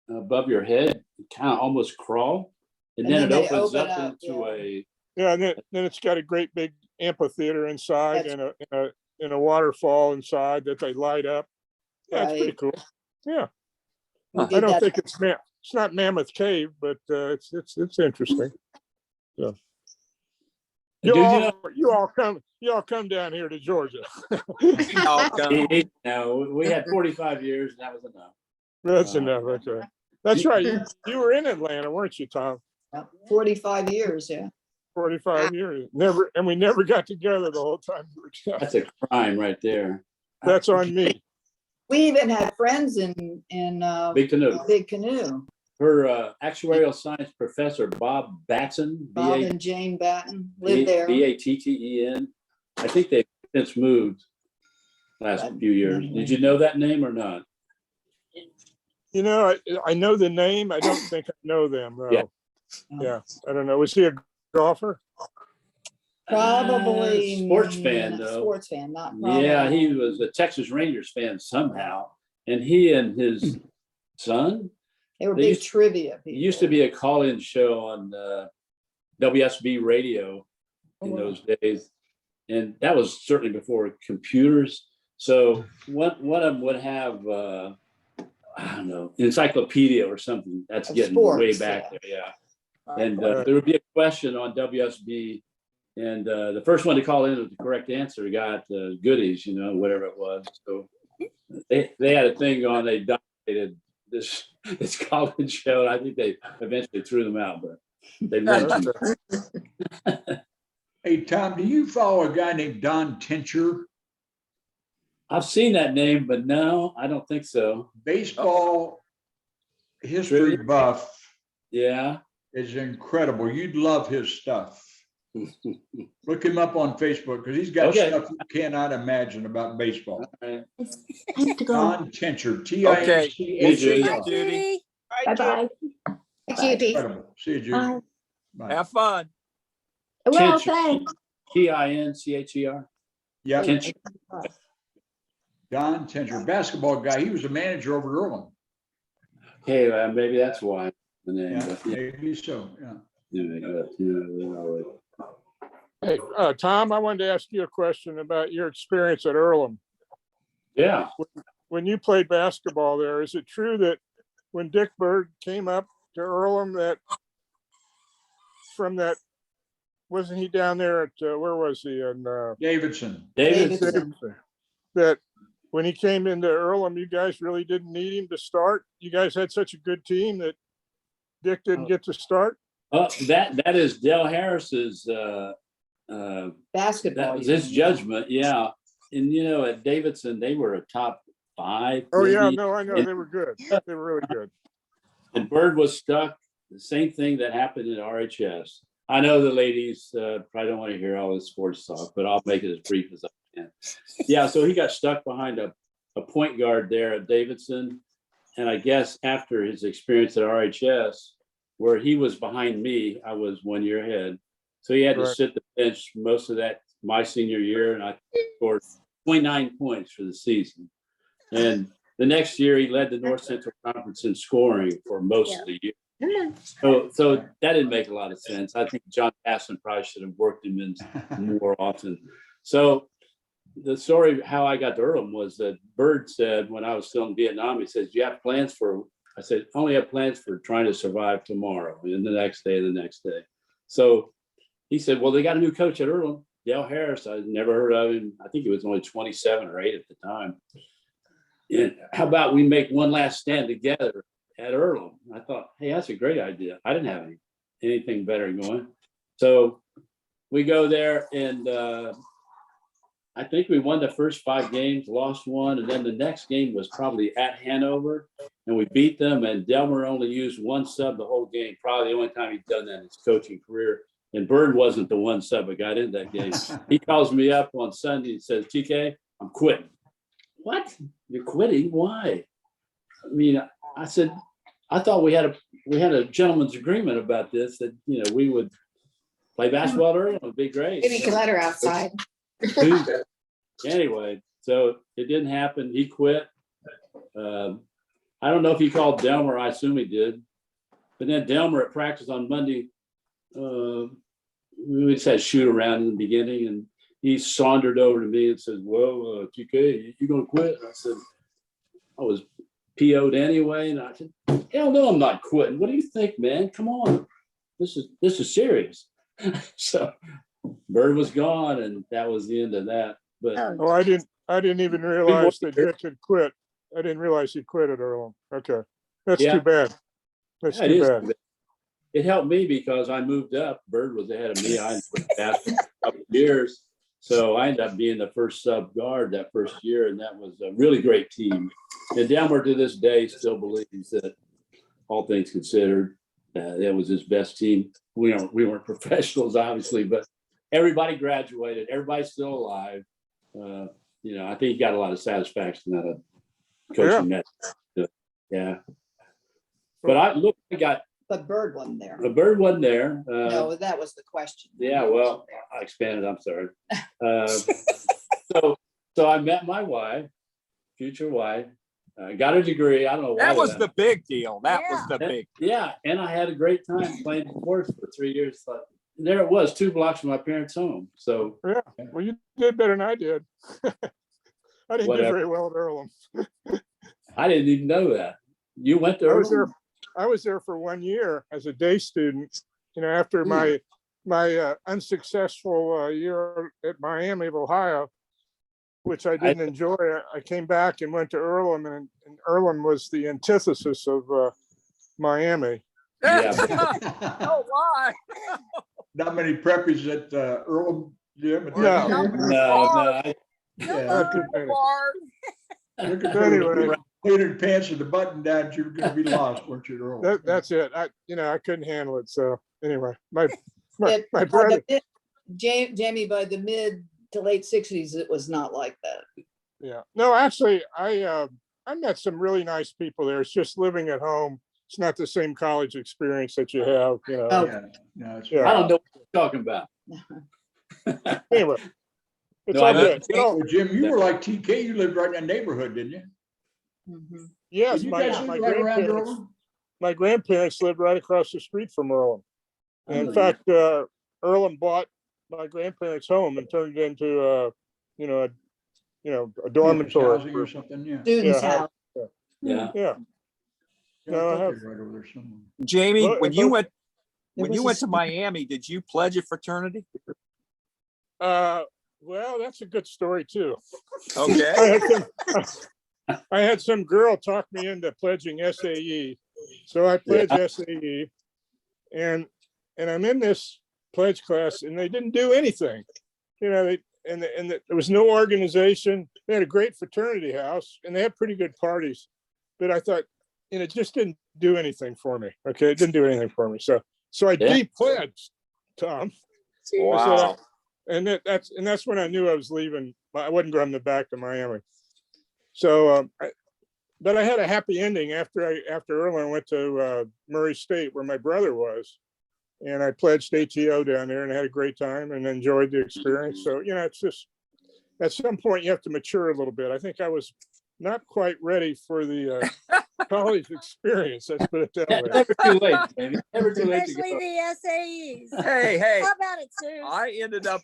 above your head. You kind of almost crawl, and And then then it they opens open up up, into yeah. a. Yeah, and then it's got a great big amphitheater inside That's- and a waterfall inside that they light up. Yeah, it's pretty Right. cool. Yeah. We I did don't that. think it's not Mammoth Cave, but it's interesting. So Did you all come down here to Georgia. I'll come. No, we had 45 years, and that was enough. That's enough. Okay. That's right. You were in Atlanta, weren't you, Tom? 45 years, yeah. 45 years. We never got together the whole time. we were together. That's a crime right there. That's on me. We even had friends in Big Canoe. Big Canoe. Her actuarial science professor, Bob Batson, Bob and Jane Batten lived there. Batten. I think they've since moved last few years. Did you know that name or not? You know, I know the name. I don't think I know them. Though. Yeah. Yeah. I don't know. Was he a golfer? Probably sports fan, though. Sports fan, not Yeah, probably. he was a Texas Rangers fan somehow, and he and his son. They were They big used- trivia It people. used to be a call-in show on WSB radio in Oh, wow. those days, and that was certainly before computers. So one of them would have I don't know, encyclopedia or something. That's Of getting way sports, back yeah. there, yeah. Right. And there would be a question on WSB, and the first one to call in with the correct answer got goodies, you know, whatever it was. So they had a thing on. They dominated this call-in show. And I think they eventually threw them out, but they learned too much. Hey, Tom, do you follow a guy named Don Tincher? I've seen that name, but no, I don't think so. Baseball history Trivia? buff Yeah. is incredible. You'd love his stuff. Look him up on Facebook because he's got Okay. stuff you cannot imagine about baseball. All right. Don Tincher, Okay. Tincher. Judy. Bye-bye. Judy. Incredible. See you, Judy. Bye. Have fun. Well, Tincher. thanks. Tincher. Yeah, Tincher. Don Tincher, basketball guy. He was a manager over at Irwin. Okay, maybe that's why the name. Yeah, but, yeah. maybe so. Yeah. Hey, Tom, I wanted to ask you a question about your experience at Earlham. Yeah. When you played basketball there, is it true that when Dick Bird came up to Earlham wasn't he down there at, where was he? In Davidson. Davidson. That when he came into Earlham, you guys really didn't need him to start? You guys had such a good team that Dick didn't get to start? That is Del Harris's Basketball. that was you his mean. judgment, yeah. And you know, at Davidson, they were a top 5. Oh, yeah, maybe. no, I know. And- They were good. They were really good. And Bird was stuck. The same thing that happened at RHS. I know the ladies probably don't want to hear all this sports talk, but I'll make it as brief as I can. Yeah, so he got stuck behind a point guard there at Davidson, And I guess after his experience at RHS, where he was behind me, I was 1 year ahead. So he had to Right. sit the bench most of that my senior year, and I scored 29 points for the season. And the next year, he led the North Central Conference in scoring for most of the year. So that didn't make a lot of sense. I think John Passon probably should have worked him in more often. So the story how I got to Earlham was that Bird said when I was still in Vietnam, he says, "Do you have plans for?" I said, "I only have plans for trying to survive tomorrow and the next day, and the next day." So he said, "Well, they got a new coach at Earlham, Dale Harris. I'd never heard of him. I think he was only 27 or 8 at the time. And how about we make one last stand together at Earlham?" I thought, hey, that's a great idea. I didn't have anything better going. So we go there, and I think we won the first 5 games, lost 1, and then the next game was probably at Hanover, and we beat them, and Delmer only used 1 sub the whole game, probably the only time he'd done that in his coaching career. And Bird wasn't the 1 sub that got in that game. He calls me up on Sunday and says, "TK, I'm quitting." "What? You're quitting? Why?" I mean, I said, "I thought we had a gentleman's agreement about this, that, you know, we would play basketball early. It would be great." Maybe you can let her outside. Anyway, so it didn't happen. He quit. I don't know if he called Delmer. I assume he did. But then Delmer at practice on Monday, we just had shoot around in the beginning, and he sauntered over to me and said, "Well, TK, you gonna quit?" And I said, I was PO'd anyway, and I said, "Hell no, I'm not quitting. What do you think, man? Come on, this is serious." So Bird was gone, and that was the end of that. But Oh, I didn't even realize that Dick had quit. I didn't realize he quit at Earlham. Okay, that's Yeah. too bad. That's Yeah, it too is. bad. It helped me because I moved up. Bird was ahead of me. I was back for a couple of years. So I ended up being the first sub guard that first year, and that was a really great team. And Delmer to this day still believes that, all things considered, that was his best team. We weren't professionals, obviously, but everybody graduated. Everybody's still alive. You know, I think he got a lot of satisfaction out of coaching that. Yeah. But I got But Bird wasn't there. a Bird wasn't there. No, that was the question. Yeah, well, I expanded. I'm sorry. So I met my wife, future wife. Got a degree. I don't know why. That was the big deal. That was the big. Yeah, and I had a great time playing sports for 3 years. But there it was, 2 blocks from my parents' home. So Yeah, well, you did better than I did. I didn't do Whatever. very well at Earlham. I didn't even know that. You went to Earlham? I was there for 1 year as a day student. You know, after my unsuccessful year at Miami of Ohio, which I didn't enjoy. I came back and went to Earlham, and Earlham was the antithesis of Miami. Yeah. Oh, why? Not many preppies at Earlham Gym. No. Yeah. Look at Anyway. Anyway, pants with the button down, you're gonna be lost, weren't you, Earl? That's it. I couldn't handle it. So anyway, my By brother. the mid- Jamie, by the mid to late 60s, it was not like that. Yeah. No, actually, I met some really nice people there. It's just living at home. It's not the same college experience that you have. You know. Oh. Yeah. I don't know what you're talking about. Anyway, it's No, all I good. Well, Jim, you were like TK, you lived right in that neighborhood, didn't you? Yes, Did you my guys live right around grandparents. Earlham? My grandparents lived right across the street from Earlham. And in Oh, fact, Earlham bought my grandparents' home and turned it into a dormitory Housing or something, yeah. Students' Yeah. house. Yeah. Yeah. Yeah, No, I I thought have- they were right over there somewhere. Jamie, Well, when if you I- went There when was you a went to stu- Miami, did you pledge a fraternity? Well, that's a good story too. Okay. I had some girl talk me into pledging SAE. So I pledged SAE, and I'm in this pledge class, and they didn't do anything. You know, there was no organization. They had a great fraternity house, and they had pretty good parties. But I thought, it just didn't do anything for me. Okay, it didn't do anything for me. So I de-pledged, Tom. Wow. And that's when I knew I was leaving. I wasn't going back to Miami. So but I had a happy ending after Erlen went to Murray State where my brother was. And I pledged ATO down there and had a great time and enjoyed the experience. So, it's just, at some point you have to mature a little bit. I think I was not quite ready for the college experience. Let's put it that way. Never too late, baby. Never too late to Especially go. the SAEs. Hey, How about it, Sue? I ended up,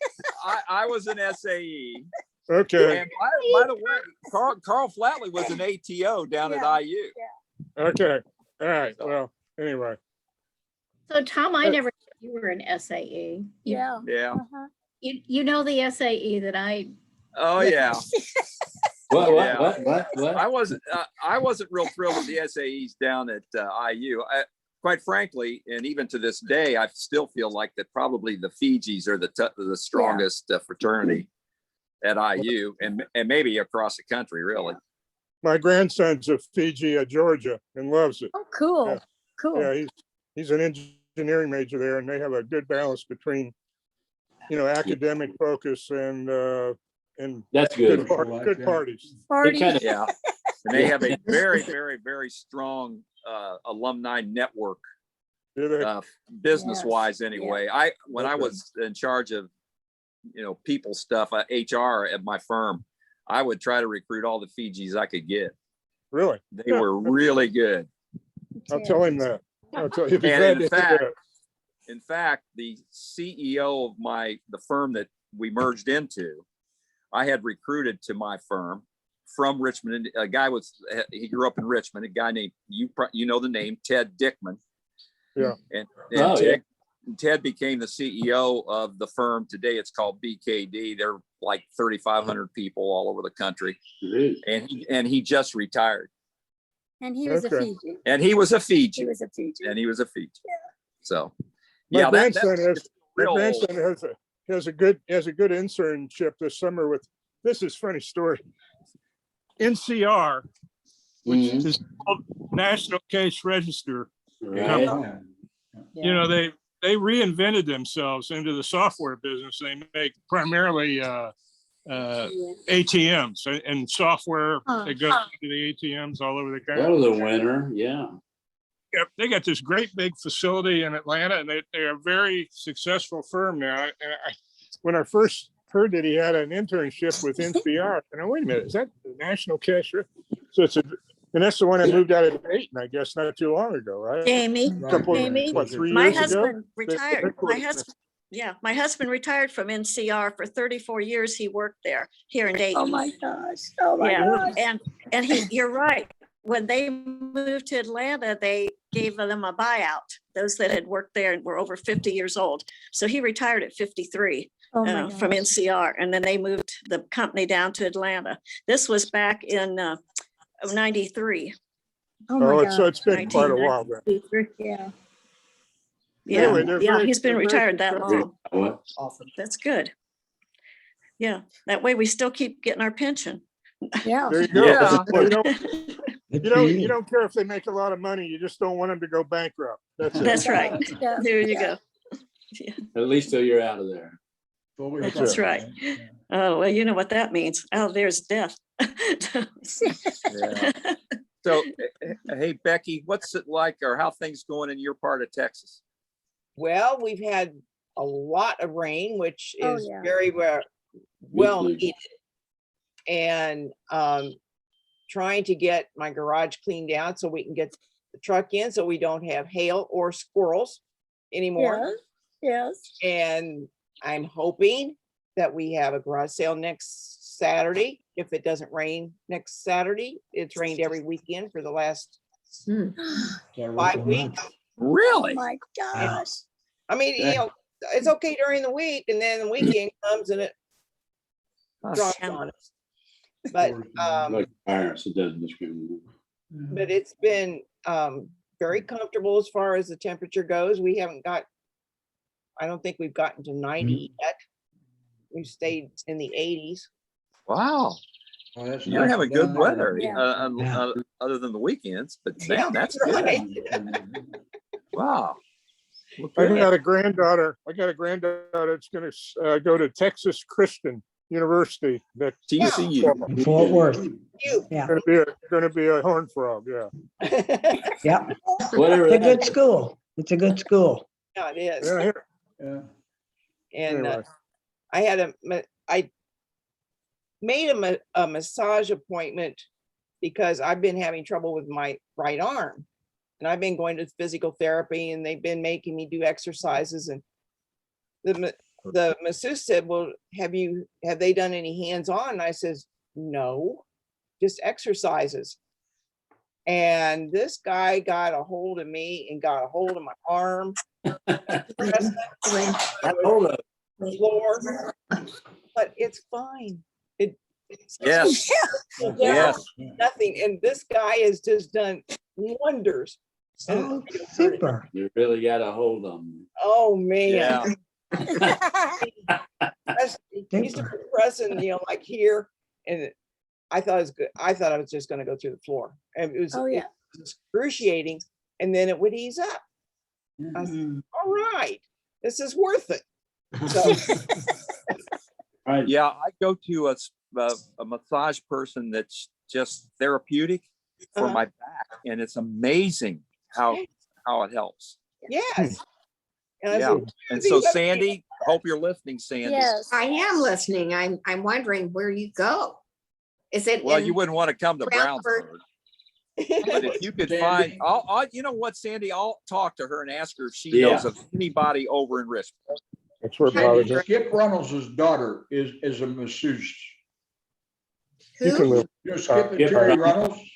I was an SAE. Okay. And by the way, Carl Flatley was an ATO down at IU. Okay. All right. Well, anyway. So Tom, I never knew you were an SAE. Yeah. Yeah. Uh-huh. You know the SAE that I. Oh, yeah. What? I wasn't real thrilled with the SAEs down at IU. Quite frankly, and even to this day, I still feel like that probably the Fijis are the strongest fraternity at IU and maybe across the country, really. My grandson's a Fiji at Georgia and loves it. Oh, cool. Yeah. Cool. Yeah, he's an engineering major there, and they have a good balance between, academic focus and That's good. Good parties. Party. Yeah, and they have a very, very, very strong alumni network, business-wise. Anyway, when I was in charge of, people stuff, HR at my firm, I would try to recruit all the Fijis I could get. Really? They were really good. I'll tell him that. I'll tell you. And in fact, the CEO of the firm that we merged into, I had recruited to my firm from Richmond. A guy he grew up in Richmond, a guy named, you know the name, Ted Dickman. Yeah. And Ted became the CEO of the firm. Today it's called BKD. They're like 3,500 people all over the country. And he just retired. And he was a Fiji. And he was a Fiji. He was a Fiji. And he was a Fiji. Yeah. So, My that's grandson has a good internship this summer with, this is funny story. NCR, which is called National Case Register. Right. They reinvented themselves into the software business. They make primarily ATMs and software that goes into the ATMs all over the country. That was a winner. Yeah. They got this great big facility in Atlanta, and they're a very successful firm now. And when I first heard that he had an internship with NCR, and wait a minute, is that the National Cash? So and that's the one that moved out of Dayton, I guess, not too long ago, right? Jamie, Jamie, what, 3 my years ago? husband retired. My husband retired from NCR for 34 years. He worked there here in Dayton. Oh my gosh. Oh my gosh. And you're right. When they moved to Atlanta, they gave them a buyout. Those that had worked there and were over 50 years old. So he retired at 53 from NCR, and then they moved the company down to Atlanta. This was back in 93. So it's been quite a while then. Yeah. Anyway, he's been retired that long. Awesome. That's good. Yeah, that way we still keep getting our pension. Yeah. There you go. Yeah. You don't care if they make a lot of money. You just don't want them to go bankrupt. That's it. That's right. There you go. At least till you're out of there. That's right. Oh, well, you know what that means. Oh, there's death. Yeah. So, hey, Becky, what's it like, or how things going in your part of Texas? Well, we've had a lot of rain, which is yeah. very well needed. And trying to get my garage cleaned out so we can get the truck in so we don't have hail or squirrels anymore. Yes. And I'm hoping that we have a garage sale next Saturday. If it doesn't rain next Saturday, it's rained every weekend for the last 5 weeks. Really? Oh my gosh. I mean, it's okay during the week, and then the weekend comes and it drops on us. But Like virus, it doesn't discriminate. but it's been very comfortable as far as the temperature goes. We haven't I don't think we've gotten to 90 yet. We've stayed in the 80s. Wow. Well, You're having good weather, Yeah. other than the weekends, but Yeah, man, that's right. good. Wow. Well, I good. got a granddaughter. That's going to go to Texas Christian University. That's TCU. Fort Worth. You. Yeah, gonna be a horn frog, yeah. yeah. Whatever. It's a that- good school. It's a good school. Yeah, it is. Yeah, here, Yeah. And anyway. I made a massage appointment because I've been having trouble with my right arm. And I've been going to physical therapy and they've been making me do exercises, and the masseuse said, well, have they done any hands-on? And I says, no, just exercises. And this guy got a hold of me and got a hold of my arm. Hold up. Floor, but it's fine. It's Yes. Yes. nothing. And this guy has just done wonders. Oh, super. You really got to hold them. Oh, man. Yeah. He used to be pressing, like here, and I thought it was good. I thought I was just going to go through the floor, and it was, Oh, yeah. it was excruciating, and then it would ease up. I said, all right, this is worth it. So, Right. Yeah, I go to a massage person that's just therapeutic for my back, and it's amazing how it helps. yes. And I Yeah. said, And "Have so you got- Sandy, hope you're listening, Sandy. Yes. I am listening. I'm wondering where you go. Is it? Well, in you wouldn't want to come to Brownsburg? Brownsburg, but if you could Sandy. find, you know what, Sandy, I'll talk to her and ask her if she Yeah. knows of anybody over in Richmond. That's where Bob's at. Skip Reynolds' daughter is a masseuse. You can Who? live. You know Skip and Skip Terry Reynolds. Reynolds?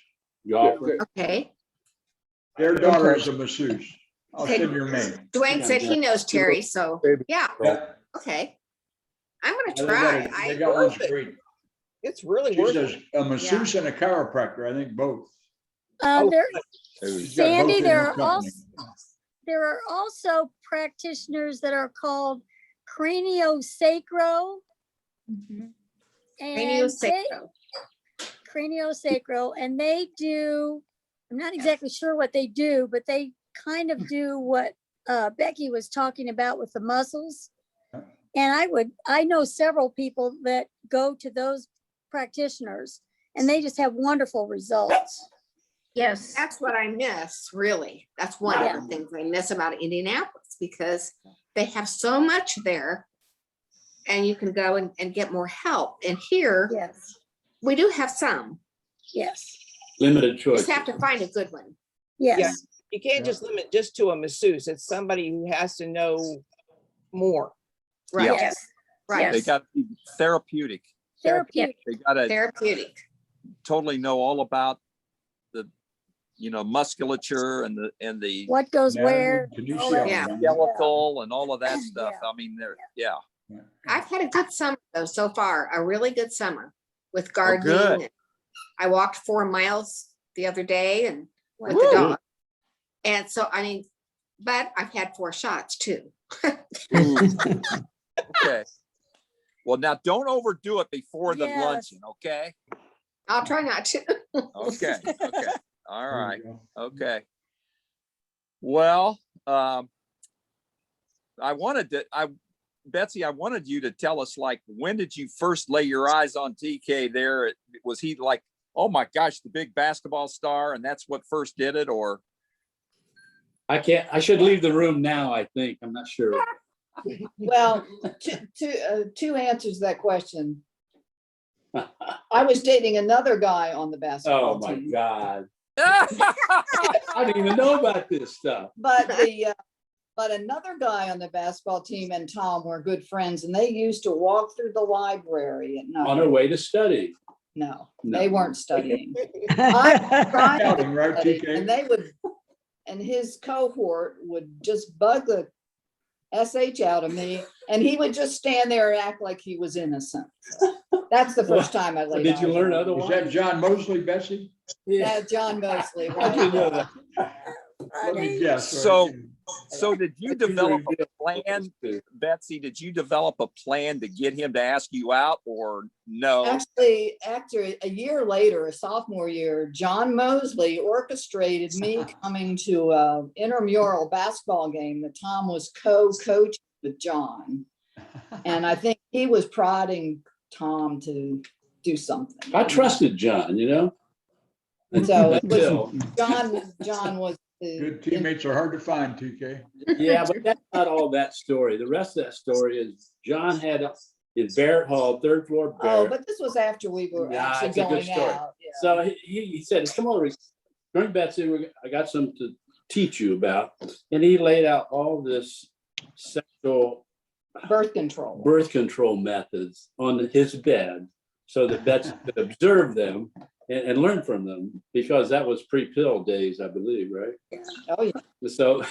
Golfer. Okay. Their daughter is a masseuse. I'll Okay. send your name. Dwayne said he knows Terry, so yeah, Yeah. okay. I'm gonna They try. got They got one straight. It's really She's worth it. a masseuse and a chiropractor, I think both. Oh, There, She's got both Sandy, in there her are company. there are also practitioners that are called craniosacro. And Craniosacro. craniosacro, and they do, I'm not exactly sure what they do, but they kind of do what Becky was talking about with the muscles. And I know several people that go to those practitioners and they just have wonderful results. Yes. That's what I miss, really. That's one of the things I miss about Indianapolis, because they have so much there and you can go and get more help. And here, Yes, we do have some. yes, Limited You choice. just have to find a good one. yes. You can't just limit just to a masseuse. It's somebody who has to know more. Right. Yeah. Yes. Right. They got to be therapeutic. Therapeutic. They got to Therapeutic. totally know all about the, musculature and the What goes Yeah, where? Tanisha all that. Yeah. Young. skeletal and all of that stuff. I mean, yeah. I've had a good summer though, so far, a really good summer with good. gardening. I walked 4 miles the other day and with Woo. the dog. And so, I mean, but I've had 4 shots too. Okay. Well, now don't overdo it before the Yes. luncheon, okay? I'll try not to. Okay. Okay. All There right. you go. Okay. Well, Betsy, I wanted you to tell us, like, when did you first lay your eyes on TK there? Was he like, oh my gosh, the big basketball star, and that's what first did it, or? I should leave the room now, I think. I'm not sure. Well, two answers to that question. I was dating another guy on the Oh, basketball my team. God. I didn't even know about this stuff. But another guy on the basketball team and Tom were good friends, and they used to walk through the library at night. On her way to study. No, No. they weren't studying. I tried Scouting, right, to study, TK? and they would, and his cohort would just bug the SH out of me, and he would just stand there and act like he was innocent. That's the first time I laid Did you eyes learn on him. Was otherwise? that John Mosley, Betsy? Yeah, John Mosley. How'd you know Right. that? Let me guess. So did you develop a plan, Betsy? Did you develop a plan to get him to ask you out, or no? Actually, after a year later, a sophomore year, John Mosley orchestrated me coming to an intramural basketball game that Tom was co-coaching with John. And I think he was prodding Tom to do something. I trusted John, you know? So it was, Until- John was Good the, teammates are hard to find, TK. Yeah, but that's not all that story. The rest of that story is John had in Barrett Hall, third floor oh, Barrett. but this was after we were Nah, actually it's a good going story. out. Yeah. So he said, come over, bring Betsy, I got something to teach you about. And he laid out all this sexual Birth control. birth control methods on his bed so that Betsy could observe them and learn from them, because that was pre-pill days, I believe, right? Oh, yeah. So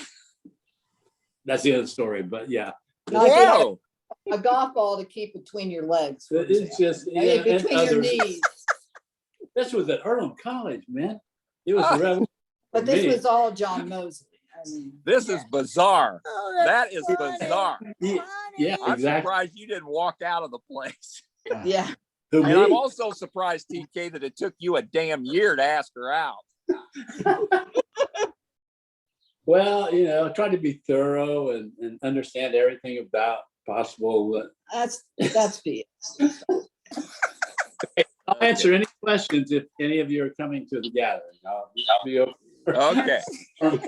that's the end of the story, but yeah. Not get Whoa. a golf ball to keep between your legs. for It's example. just, Yeah, yeah, and between your other- knees. This was at Earlham College, man. It was Ah. a revolution. But this Me. was all John Mosley. I mean, This is bizarre. Oh, That that's is funny. bizarre. Yeah, I'm exactly. surprised you didn't walk out of the place. yeah. Who, And I'm me? also surprised, TK, that it took you a damn year to ask her out. Well, you know, I tried to be thorough and understand everything about possible. That's BS. I'll answer any questions if any of you are coming to the gathering. I'll be open. Okay.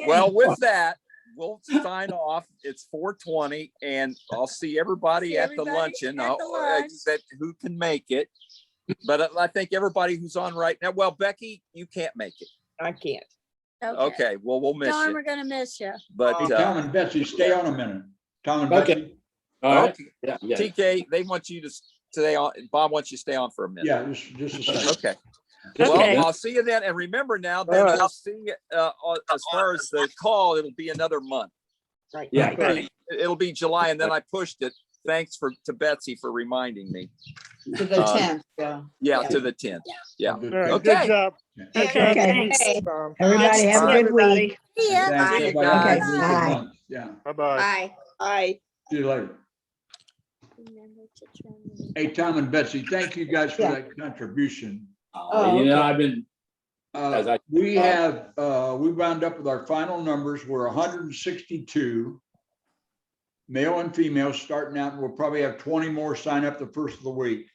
Well, with that, we'll sign off. It's 4:20 and I'll see everybody See at the everybody luncheon. at the lunch. That who can make it. But I think everybody who's on right now, well, Becky, you can't make it. I can't. Okay, well, we'll miss John, you. we're gonna miss you. But Hey, Tom and Betsy, stay on a minute. Tom and Okay. Betsy, All right. Okay. Yeah, yeah. TK, they want you to stay on. Bob wants you to stay on for a minute. yeah, just a second. Okay. Okay. Well, I'll see you then. And remember now, then we'll see you, as far as the call, it'll be another month. Right. Yeah. It'll be July, and then I pushed it. Thanks to Betsy for reminding me. To the Uh, 10th, yeah. Yeah, to the 10th. Yeah. Good. All right, Okay. Good job. Okay, Thanks. everybody have a good week. Yeah. Thanks, Bye. everybody. Have a Okay, good bye. month. Yeah, Bye-bye. Bye. I. see you later. Hey, Tom and Betsy, thank you guys for Yeah. that contribution. You know, I've been, As I- We have, we wound up with our final numbers. We're 162 male and female starting out. We'll probably have 20 more sign up the first of the week.